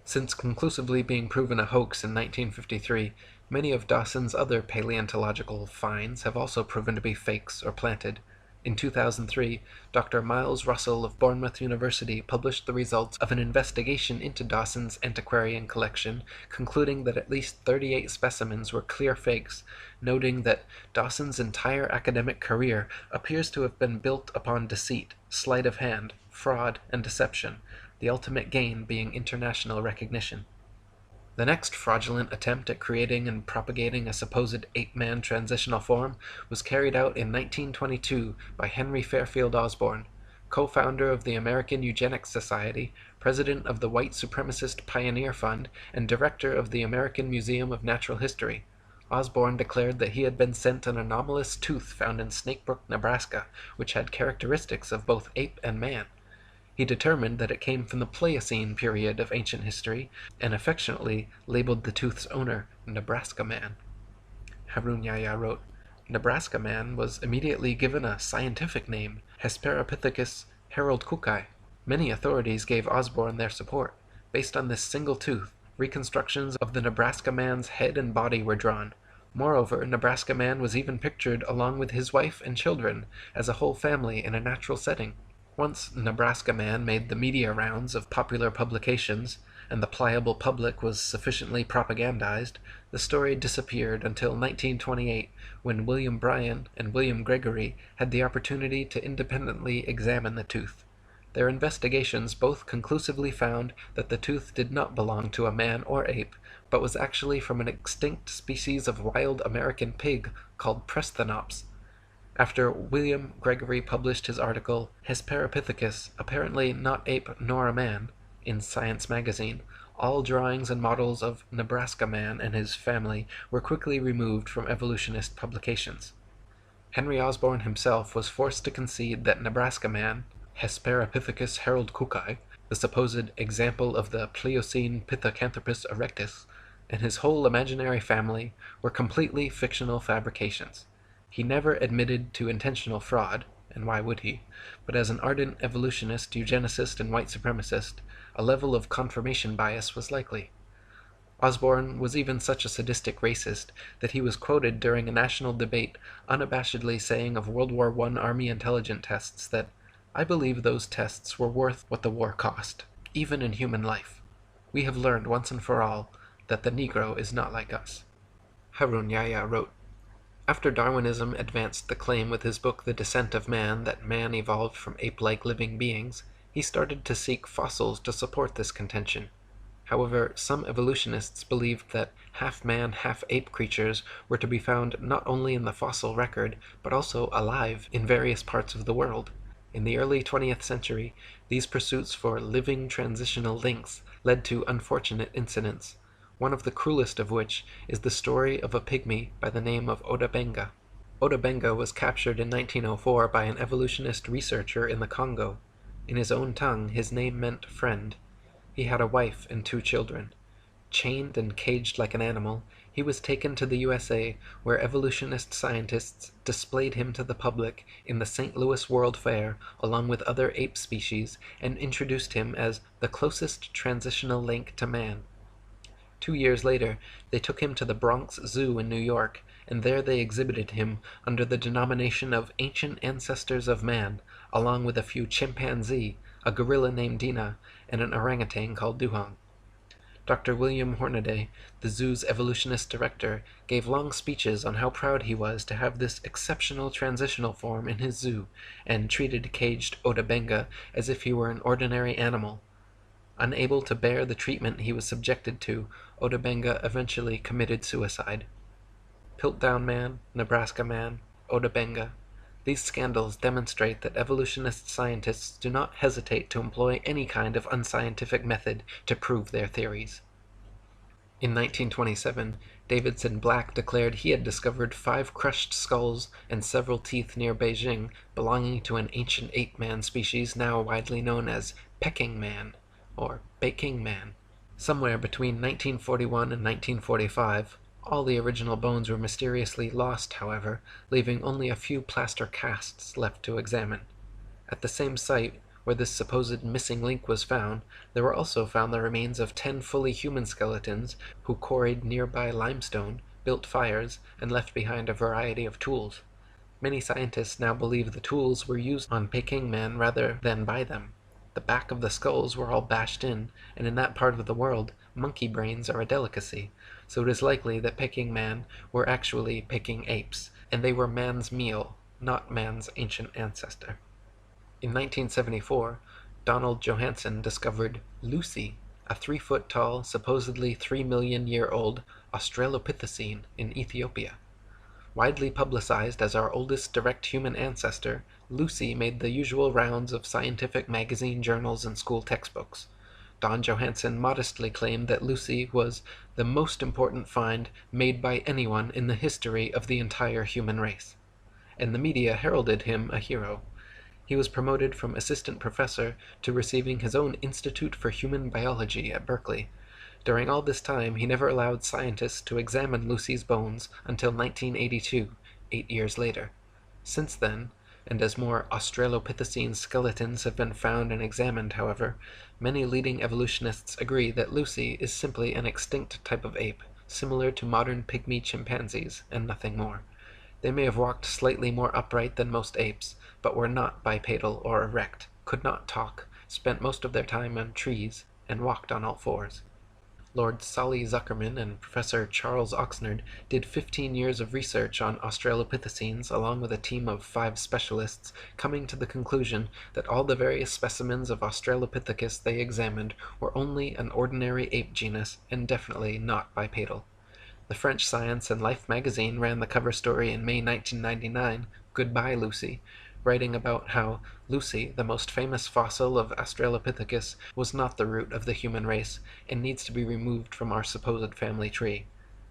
Since conclusively being proven a hoax in 1953, many of Dawson's other paleontological finds have also proven to be fakes or planted. In 2003, Dr. Miles Russell of Bournemouth University published the results of an investigation into Dawson's antiquarian collection, concluding that at least 38 specimens were clear fakes, noting that Dawson's entire academic career appears to have been built upon deceit, sleight of hand, fraud, and deception, the ultimate gain being international recognition. The next fraudulent attempt at creating and propagating a supposed ape-man transitional form was carried out in 1922 by Henry Fairfield Osborn, co-founder of the American Eugenics Society, president of the White Supremacist Pioneer Fund, and director of the American Museum of Natural History. Osborn declared that he had been sent an anomalous tooth found in Snakebrook, Nebraska, which had characteristics of both ape and man. He determined that it came from the Pliocene period of ancient history, and affectionately labeled the tooth's owner Nebraska Man. Harun Yahya wrote, Nebraska Man was immediately given a scientific name, Hesperopithecus haroldkukei. Many authorities gave Osborn their support. Based on this single tooth, reconstructions of the Nebraska Man's head and body were drawn. Moreover, Nebraska Man was even pictured along with his wife and children as a whole family in a natural setting. Once Nebraska Man made the media rounds of popular publications, and the pliable public was sufficiently propagandized, the story disappeared until 1928, when William Bryan and William Gregory had the opportunity to independently examine the tooth. Their investigations both conclusively found that the tooth did not belong to a man or ape, but was actually from an extinct species of wild American pig called Prestonops. After William Gregory published his article, Hesperopithecus, apparently not ape nor a man, in Science magazine, all drawings and models of Nebraska Man and his family were quickly removed from evolutionist publications. Henry Osborn himself was forced to concede that Nebraska Man, Hesperopithecus haroldkukei, the supposed example of the Pliocene Pithecanthropus erectus, and his whole imaginary family were completely fictional fabrications. He never admitted to intentional fraud, and why would he? But as an ardent evolutionist, eugenicist, and white supremacist, a level of confirmation bias was likely. Osborn was even such a sadistic racist that he was quoted during a national debate unabashedly saying of World War I Army intelligence tests that, "I believe those tests were worth what the war cost, even in human life. We have learned once and for all that the Negro is not like us." Harun Yahya wrote, after Darwinism advanced the claim with his book The Descent of Man that man evolved from ape-like living beings, he started to seek fossils to support this contention. However, some evolutionists believed that half-man, half-ape creatures were to be found not only in the fossil record, but also alive in various parts of the world. In the early 20th century, these pursuits for living transitional links led to unfortunate incidents, one of the cruelest of which is the story of a pygmy by the name of Oda Benga. Oda Benga was captured in 1904 by an evolutionist researcher in the Congo. In his own tongue, his name meant friend. He had a wife and 2 children. Chained and caged like an animal, he was taken to the USA, where evolutionist scientists displayed him to the public in the St. Louis World Fair along with other ape species and introduced him as the closest transitional link to man. 2 years later, they took him to the Bronx Zoo in New York, and there they exhibited him under the denomination of Ancient Ancestors of Man, along with a few chimpanzee, a gorilla named Dina, and an orangutan called Duhong. Dr. William Hornaday, the zoo's evolutionist director, gave long speeches on how proud he was to have this exceptional transitional form in his zoo, and treated caged Otabenga as if he were an ordinary animal. Unable to bear the treatment he was subjected to, Otabenga eventually committed suicide. Piltdown Man, Nebraska Man, Otabenga. These scandals demonstrate that evolutionist scientists do not hesitate to employ any kind of unscientific method to prove their theories. In 1927, Davidson Black declared he had discovered 5 crushed skulls and several teeth near Beijing belonging to an ancient ape-man species now widely known as Peking Man, or Baking Man. Somewhere between 1941 and 1945, all the original bones were mysteriously lost, however, leaving only a few plaster casts left to examine. At the same site where this supposed missing link was found, there were also found the remains of 10 fully human skeletons who quarried nearby limestone, built fires, and left behind a variety of tools. Many scientists now believe the tools were used on Peking Man rather than by them. The back of the skulls were all bashed in, and in that part of the world, monkey brains are a delicacy, so it is likely that Peking Man were actually Peking apes, and they were man's meal, not man's ancient ancestor. In 1974, Donald Johanson discovered Lucy, a 3-foot-tall, supposedly 3 million-year-old Australopithecine in Ethiopia. Widely publicized as our oldest direct human ancestor, Lucy made the usual rounds of scientific magazine journals and school textbooks. Don Johanson modestly claimed that Lucy was the most important find made by anyone in the history of the entire human race, and the media heralded him a hero. He was promoted from assistant professor to receiving his own Institute for Human Biology at Berkeley. During all this time, he never allowed scientists to examine Lucy's bones until 1982, 8 years later. Since then, and as more Australopithecine skeletons have been found and examined, however, many leading evolutionists agree that Lucy is simply an extinct type of ape, similar to modern pygmy chimpanzees, and nothing more. They may have walked slightly more upright than most apes, but were not bipedal or erect, could not talk, spent most of their time on trees, and walked on all fours. Lord Solly Zuckerman and Professor Charles Oxnard did 15 years of research on Australopithecines along with a team of 5 specialists, coming to the conclusion that all the various specimens of Australopithecus they examined were only an ordinary ape genus and definitely not bipedal. The French Science and Life magazine ran the cover story in May 1999, Goodbye Lucy, writing about how Lucy, the most famous fossil of Australopithecus, was not the root of the human race and needs to be removed from our supposed family tree.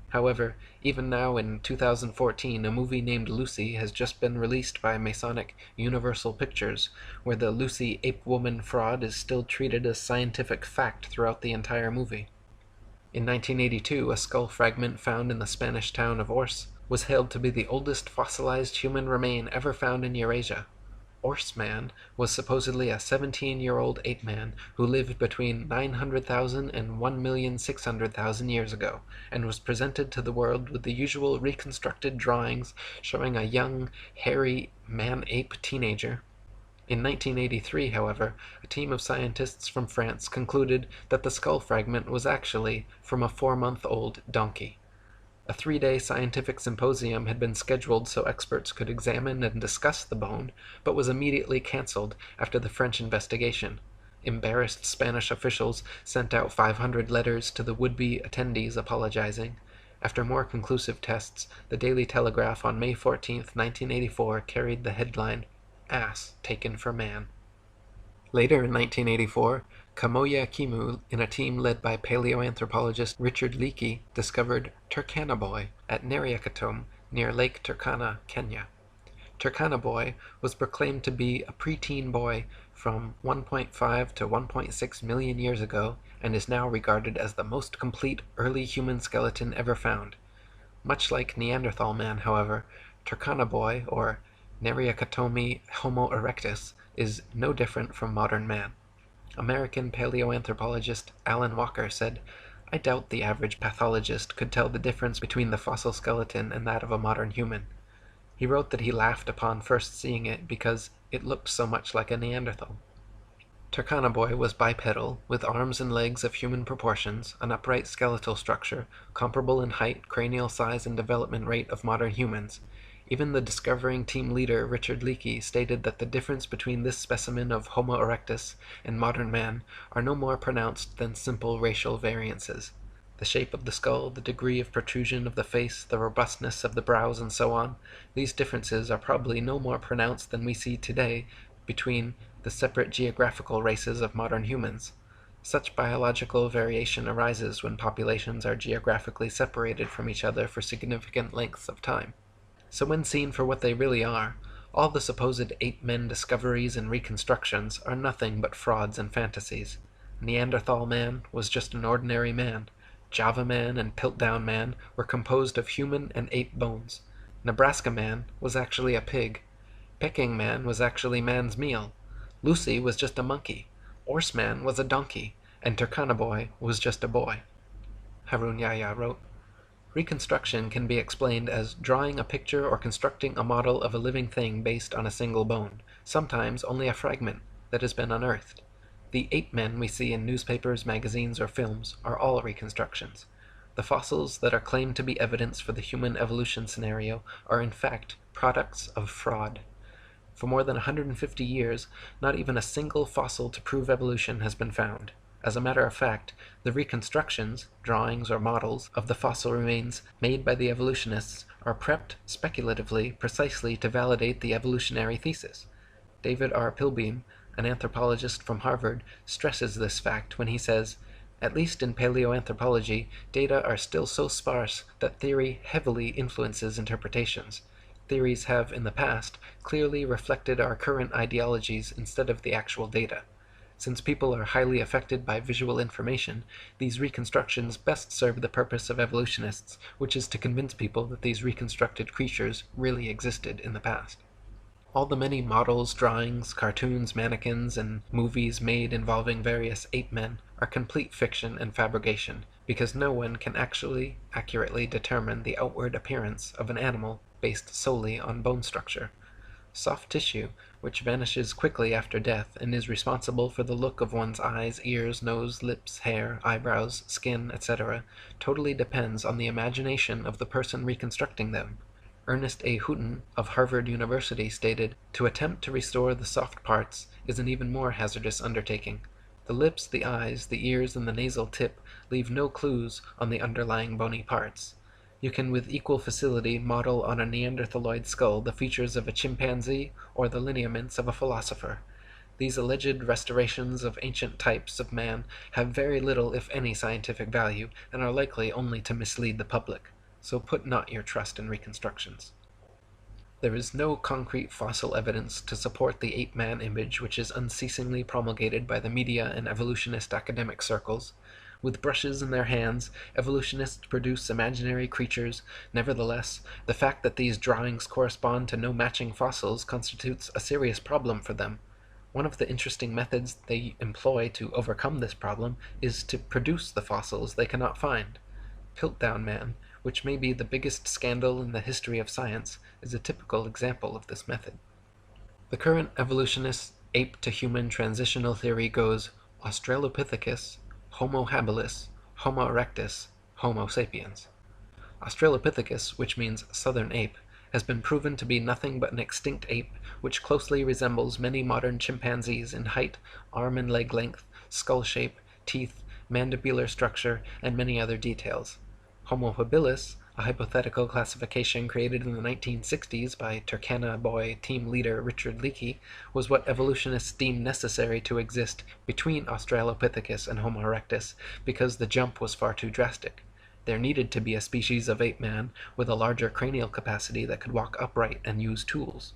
However, even now in 2014, a movie named Lucy has just been released by Masonic Universal Pictures, where the Lucy ape-woman fraud is still treated as scientific fact throughout the entire movie. In 1982, a skull fragment found in the Spanish town of Ors was hailed to be the oldest fossilized human remain ever found in Eurasia. Ors Man was supposedly a 17-year-old ape-man who lived between 900,000 and 1,600,000 years ago, and was presented to the world with the usual reconstructed drawings showing a young, hairy man-ape teenager. In 1983, however, a team of scientists from France concluded that the skull fragment was actually from a 4-month-old donkey. A 3-day scientific symposium had been scheduled so experts could examine and discuss the bone, but was immediately cancelled after the French investigation. Embarrassed Spanish officials sent out 500 letters to the would-be attendees apologizing. After more conclusive tests, the Daily Telegraph on May 14, 1984 carried the headline, "Ass taken for man." Later in 1984, Kamoya Kimu, in a team led by paleoanthropologist Richard Leakey, discovered Turkana Boy at Neriakatom near Lake Turkana, Kenya. Turkana Boy was proclaimed to be a preteen boy from 1.5 to 1.6 million years ago and is now regarded as the most complete early human skeleton ever found. Much like Neanderthal man, however, Turkana Boy, or Neriakatomi Homo erectus, is no different from modern man. American paleoanthropologist Alan Walker said, "I doubt the average pathologist could tell the difference between the fossil skeleton and that of a modern human." He wrote that he laughed upon first seeing it because it looked so much like a Neanderthal. Turkana Boy was bipedal, with arms and legs of human proportions, an upright skeletal structure, comparable in height, cranial size, and development rate of modern humans. Even the discovering team leader Richard Leakey stated that the difference between this specimen of Homo erectus and modern man are no more pronounced than simple racial variances. The shape of the skull, the degree of protrusion of the face, the robustness of the brows, and so on, these differences are probably no more pronounced than we see today between the separate geographical races of modern humans. Such biological variation arises when populations are geographically separated from each other for significant lengths of time. So when seen for what they really are, all the supposed ape-men discoveries and reconstructions are nothing but frauds and fantasies. Neanderthal man was just an ordinary man. Java man and Piltdown man were composed of human and ape bones. Nebraska man was actually a pig. Peking man was actually man's meal. Lucy was just a monkey. Orse man was a donkey. And Turkana Boy was just a boy. Harun Yahya wrote, Reconstruction can be explained as drawing a picture or constructing a model of a living thing based on a single bone, sometimes only a fragment that has been unearthed. The ape-men we see in newspapers, magazines, or films are all reconstructions. The fossils that are claimed to be evidence for the human evolution scenario are in fact products of fraud. For more than 150 years, not even a single fossil to prove evolution has been found. As a matter of fact, the reconstructions, drawings or models, of the fossil remains made by the evolutionists are prepped speculatively precisely to validate the evolutionary thesis. David R. Pilbeam, an anthropologist from Harvard, stresses this fact when he says, at least in paleoanthropology, data are still so sparse that theory heavily influences interpretations. Theories have, in the past, clearly reflected our current ideologies instead of the actual data. Since people are highly affected by visual information, these reconstructions best serve the purpose of evolutionists, which is to convince people that these reconstructed creatures really existed in the past. All the many models, drawings, cartoons, mannequins, and movies made involving various ape-men are complete fiction and fabrication, because no one can actually accurately determine the outward appearance of an animal based solely on bone structure. Soft tissue, which vanishes quickly after death and is responsible for the look of one's eyes, ears, nose, lips, hair, eyebrows, skin, etc., totally depends on the imagination of the person reconstructing them. Ernest A. Houghton of Harvard University stated, to attempt to restore the soft parts is an even more hazardous undertaking. The lips, the eyes, the ears, and the nasal tip leave no clues on the underlying bony parts. You can with equal facility model on a Neanderthaloid skull the features of a chimpanzee or the lineaments of a philosopher. These alleged restorations of ancient types of man have very little if any scientific value and are likely only to mislead the public. So put not your trust in reconstructions. There is no concrete fossil evidence to support the ape-man image which is unceasingly promulgated by the media and evolutionist academic circles. With brushes in their hands, evolutionists produce imaginary creatures. Nevertheless, the fact that these drawings correspond to no matching fossils constitutes a serious problem for them. One of the interesting methods they employ to overcome this problem is to produce the fossils they cannot find. Piltdown Man, which may be the biggest scandal in the history of science, is a typical example of this method. The current evolutionist ape-to-human transitional theory goes Australopithecus, Homo habilis, Homo erectus, Homo sapiens. Australopithecus, which means southern ape, has been proven to be nothing but an extinct ape which closely resembles many modern chimpanzees in height, arm and leg length, skull shape, teeth, mandibular structure, and many other details. Homo habilis, a hypothetical classification created in the 1960s by Turkana Boy team leader Richard Leakey, was what evolutionists deemed necessary to exist between Australopithecus and Homo erectus because the jump was far too drastic. There needed to be a species of ape-man with a larger cranial capacity that could walk upright and use tools.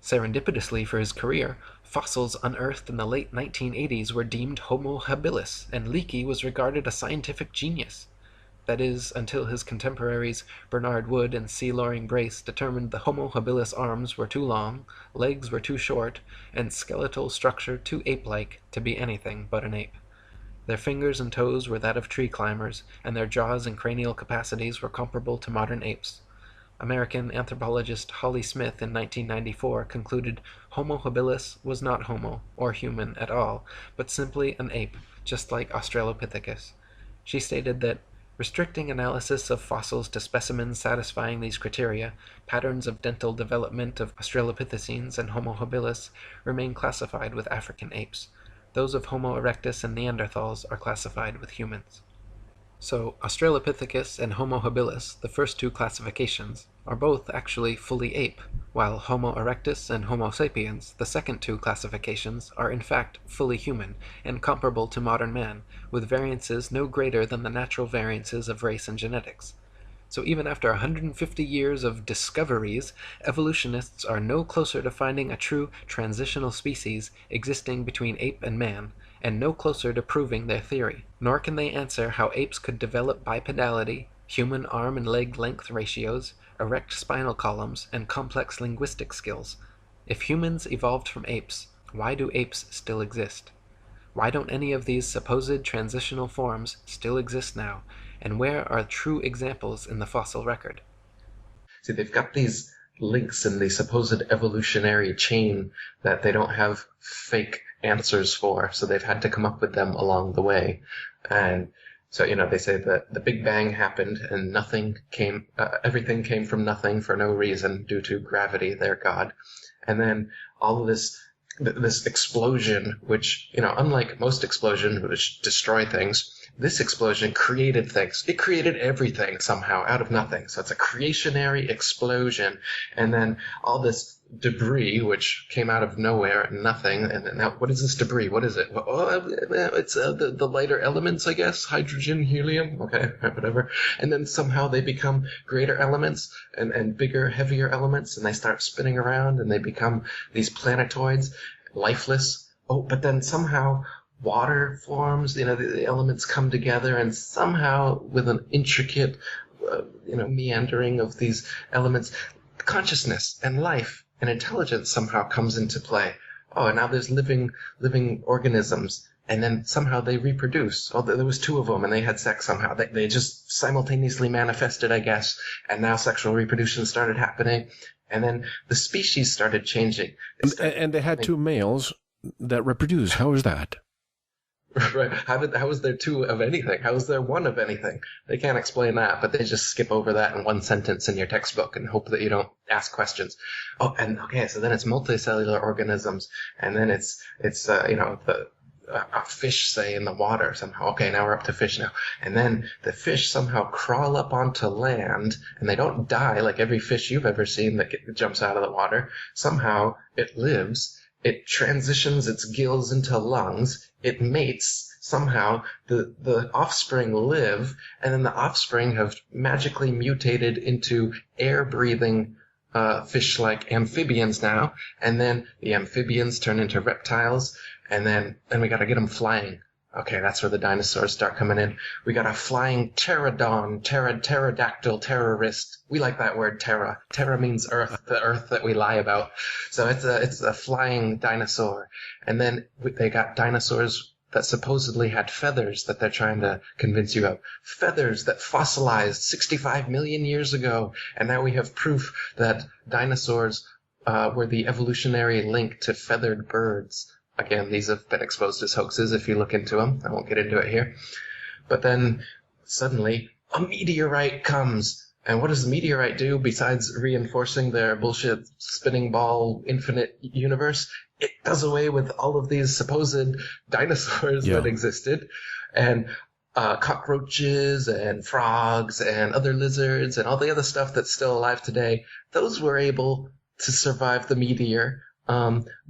Serendipitously for his career, fossils unearthed in the late 1980s were deemed Homo habilis, and Leakey was regarded a scientific genius. That is, until his contemporaries Bernard Wood and C. Loring Brace determined the Homo habilis arms were too long, legs were too short, and skeletal structure too ape-like to be anything but an ape. Their fingers and toes were that of tree climbers, and their jaws and cranial capacities were comparable to modern apes. American anthropologist Holly Smith in 1994 concluded Homo habilis was not homo, or human at all, but simply an ape, just like Australopithecus. She stated that restricting analysis of fossils to specimens satisfying these criteria, patterns of dental development of Australopithecines and Homo habilis remain classified with African apes. Those of Homo erectus and Neanderthals are classified with humans. So Australopithecus and Homo habilis, the first two classifications, are both actually fully ape, while Homo erectus and Homo sapiens, the second two classifications, are in fact fully human and comparable to modern man, with variances no greater than the natural variances of race and genetics. So even after 150 years of discoveries, evolutionists are no closer to finding a true transitional species existing between ape and man, and no closer to proving their theory. Nor can they answer how apes could develop bipedality, human arm and leg length ratios, erect spinal columns, and complex linguistic skills. If humans evolved from apes, why do apes still exist? Why don't any of these supposed transitional forms still exist now, and where are true examples in the fossil record? See, they've got these links in the supposed evolutionary chain that they don't have fake answers for, so they've had to come up with them along the way. And so, they say that the Big Bang happened and everything came from nothing for no reason due to gravity, their God. And then all of this explosion, which, unlike most explosions which destroy things, this explosion created things. It created everything somehow out of nothing. So it's a creationary explosion. And then all this debris, which came out of nowhere and nothing. And now, what is this debris? What is it? Well, it's the lighter elements, I guess. Hydrogen, helium. Okay, whatever. And then somehow they become greater elements and bigger, heavier elements. And they start spinning around and they become these planetoids, lifeless. Oh, but then somehow water forms, the elements come together, and somehow with an intricate, meandering of these elements, consciousness and life and intelligence somehow comes into play. Oh, and now there's living organisms, and then somehow they reproduce. Oh, there was two of them, and they had sex somehow. They just simultaneously manifested, I guess, and now sexual reproduction started happening, and then the species started changing. And they had two males that reproduce. How is that? Right. How was there two of anything? How was there one of anything? They can't explain that, but they just skip over that in one sentence in your textbook and hope that you don't ask questions. Oh, and okay, so then it's multicellular organisms, and then it's a fish, say, in the water somehow. Okay, now we're up to fish now. And then the fish somehow crawl up onto land, and they don't die like every fish you've ever seen that jumps out of the water. Somehow it lives. It transitions its gills into lungs. It mates. Somehow the offspring live, and then the offspring have magically mutated into air-breathing fish-like amphibians now. And then the amphibians turn into reptiles, and then we got to get them flying. Okay, that's where the dinosaurs start coming in. We got a flying pterodon, pterodactyl, terrorist. We like that word, terra. Terra means earth, the earth that we lie about. So it's a flying dinosaur. And then they got dinosaurs that supposedly had feathers that they're trying to convince you of. Feathers that fossilized 65 million years ago. And now we have proof that dinosaurs were the evolutionary link to feathered birds. Again, these have been exposed as hoaxes if you look into them. I won't get into it here. But then suddenly a meteorite comes. And what does the meteorite do besides reinforcing their bullshit spinning ball infinite universe? It does away with all of these supposed dinosaurs that existed. And cockroaches and frogs and other lizards and all the other stuff that's still alive today, those were able to survive the meteor.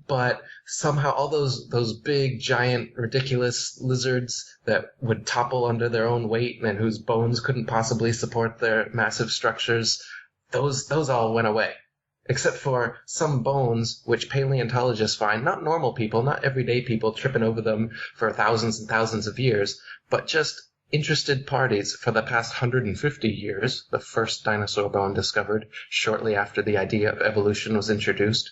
But somehow all those big, giant, ridiculous lizards that would topple under their own weight and whose bones couldn't possibly support their massive structures, those all went away. Except for some bones which paleontologists find, not normal people, not everyday people tripping over them for thousands and thousands of years, but just interested parties for the past 150 years, the first dinosaur bone discovered shortly after the idea of evolution was introduced.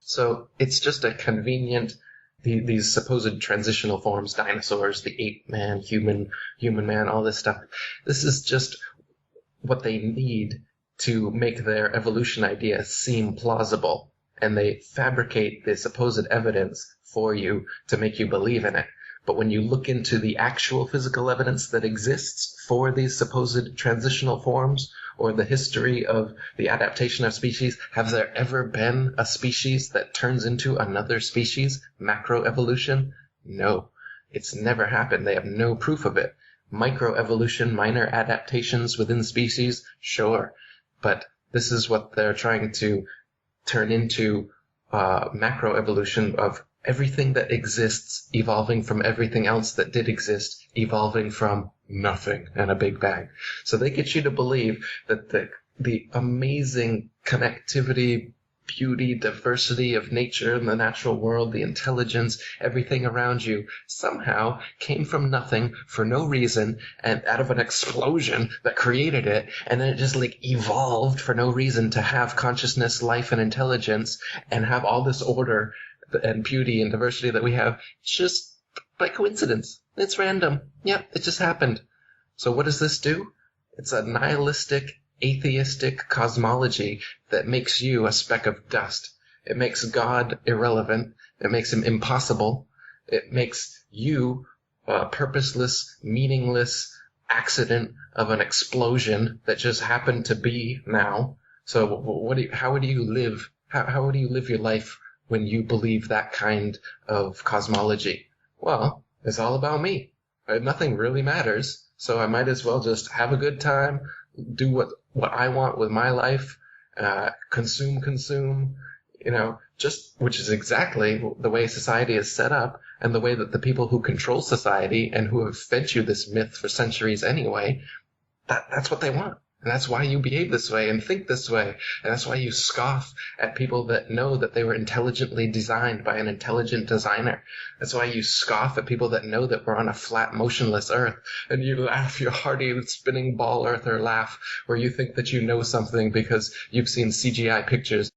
So it's just a convenient, these supposed transitional forms, dinosaurs, the ape man, human man, all this stuff. This is just what they need to make their evolution idea seem plausible. And they fabricate the supposed evidence for you to make you believe in it. But when you look into the actual physical evidence that exists for these supposed transitional forms, or the history of the adaptation of species, have there ever been a species that turns into another species? Macroevolution? No. It's never happened. They have no proof of it. Microevolution, minor adaptations within species? Sure. But this is what they're trying to turn into macroevolution of everything that exists evolving from everything else that did exist, evolving from nothing and a big bang. So they get you to believe that the amazing connectivity, beauty, diversity of nature and the natural world, the intelligence, everything around you somehow came from nothing for no reason and out of an explosion that created it, and then it just like evolved for no reason to have consciousness, life, and intelligence and have all this order and beauty and diversity that we have just by coincidence. It's random. Yeah, it just happened. So what does this do? It's a nihilistic, atheistic cosmology that makes you a speck of dust. It makes God irrelevant. It makes him impossible. It makes you a purposeless, meaningless accident of an explosion that just happened to be now. So how would you live? How would you live your life when you believe that kind of cosmology? Well, it's all about me. Nothing really matters, so I might as well just have a good time, do what I want with my life, consume, which is exactly the way society is set up, and the way that the people who control society and who have fed you this myth for centuries anyway, that's what they want. And that's why you behave this way and think this way. And that's why you scoff at people that know that they were intelligently designed by an intelligent designer. That's why you scoff at people that know that we're on a flat, motionless Earth. And you laugh your hearty spinning ball Earth or laugh where you think that you know something because you've seen CGI pictures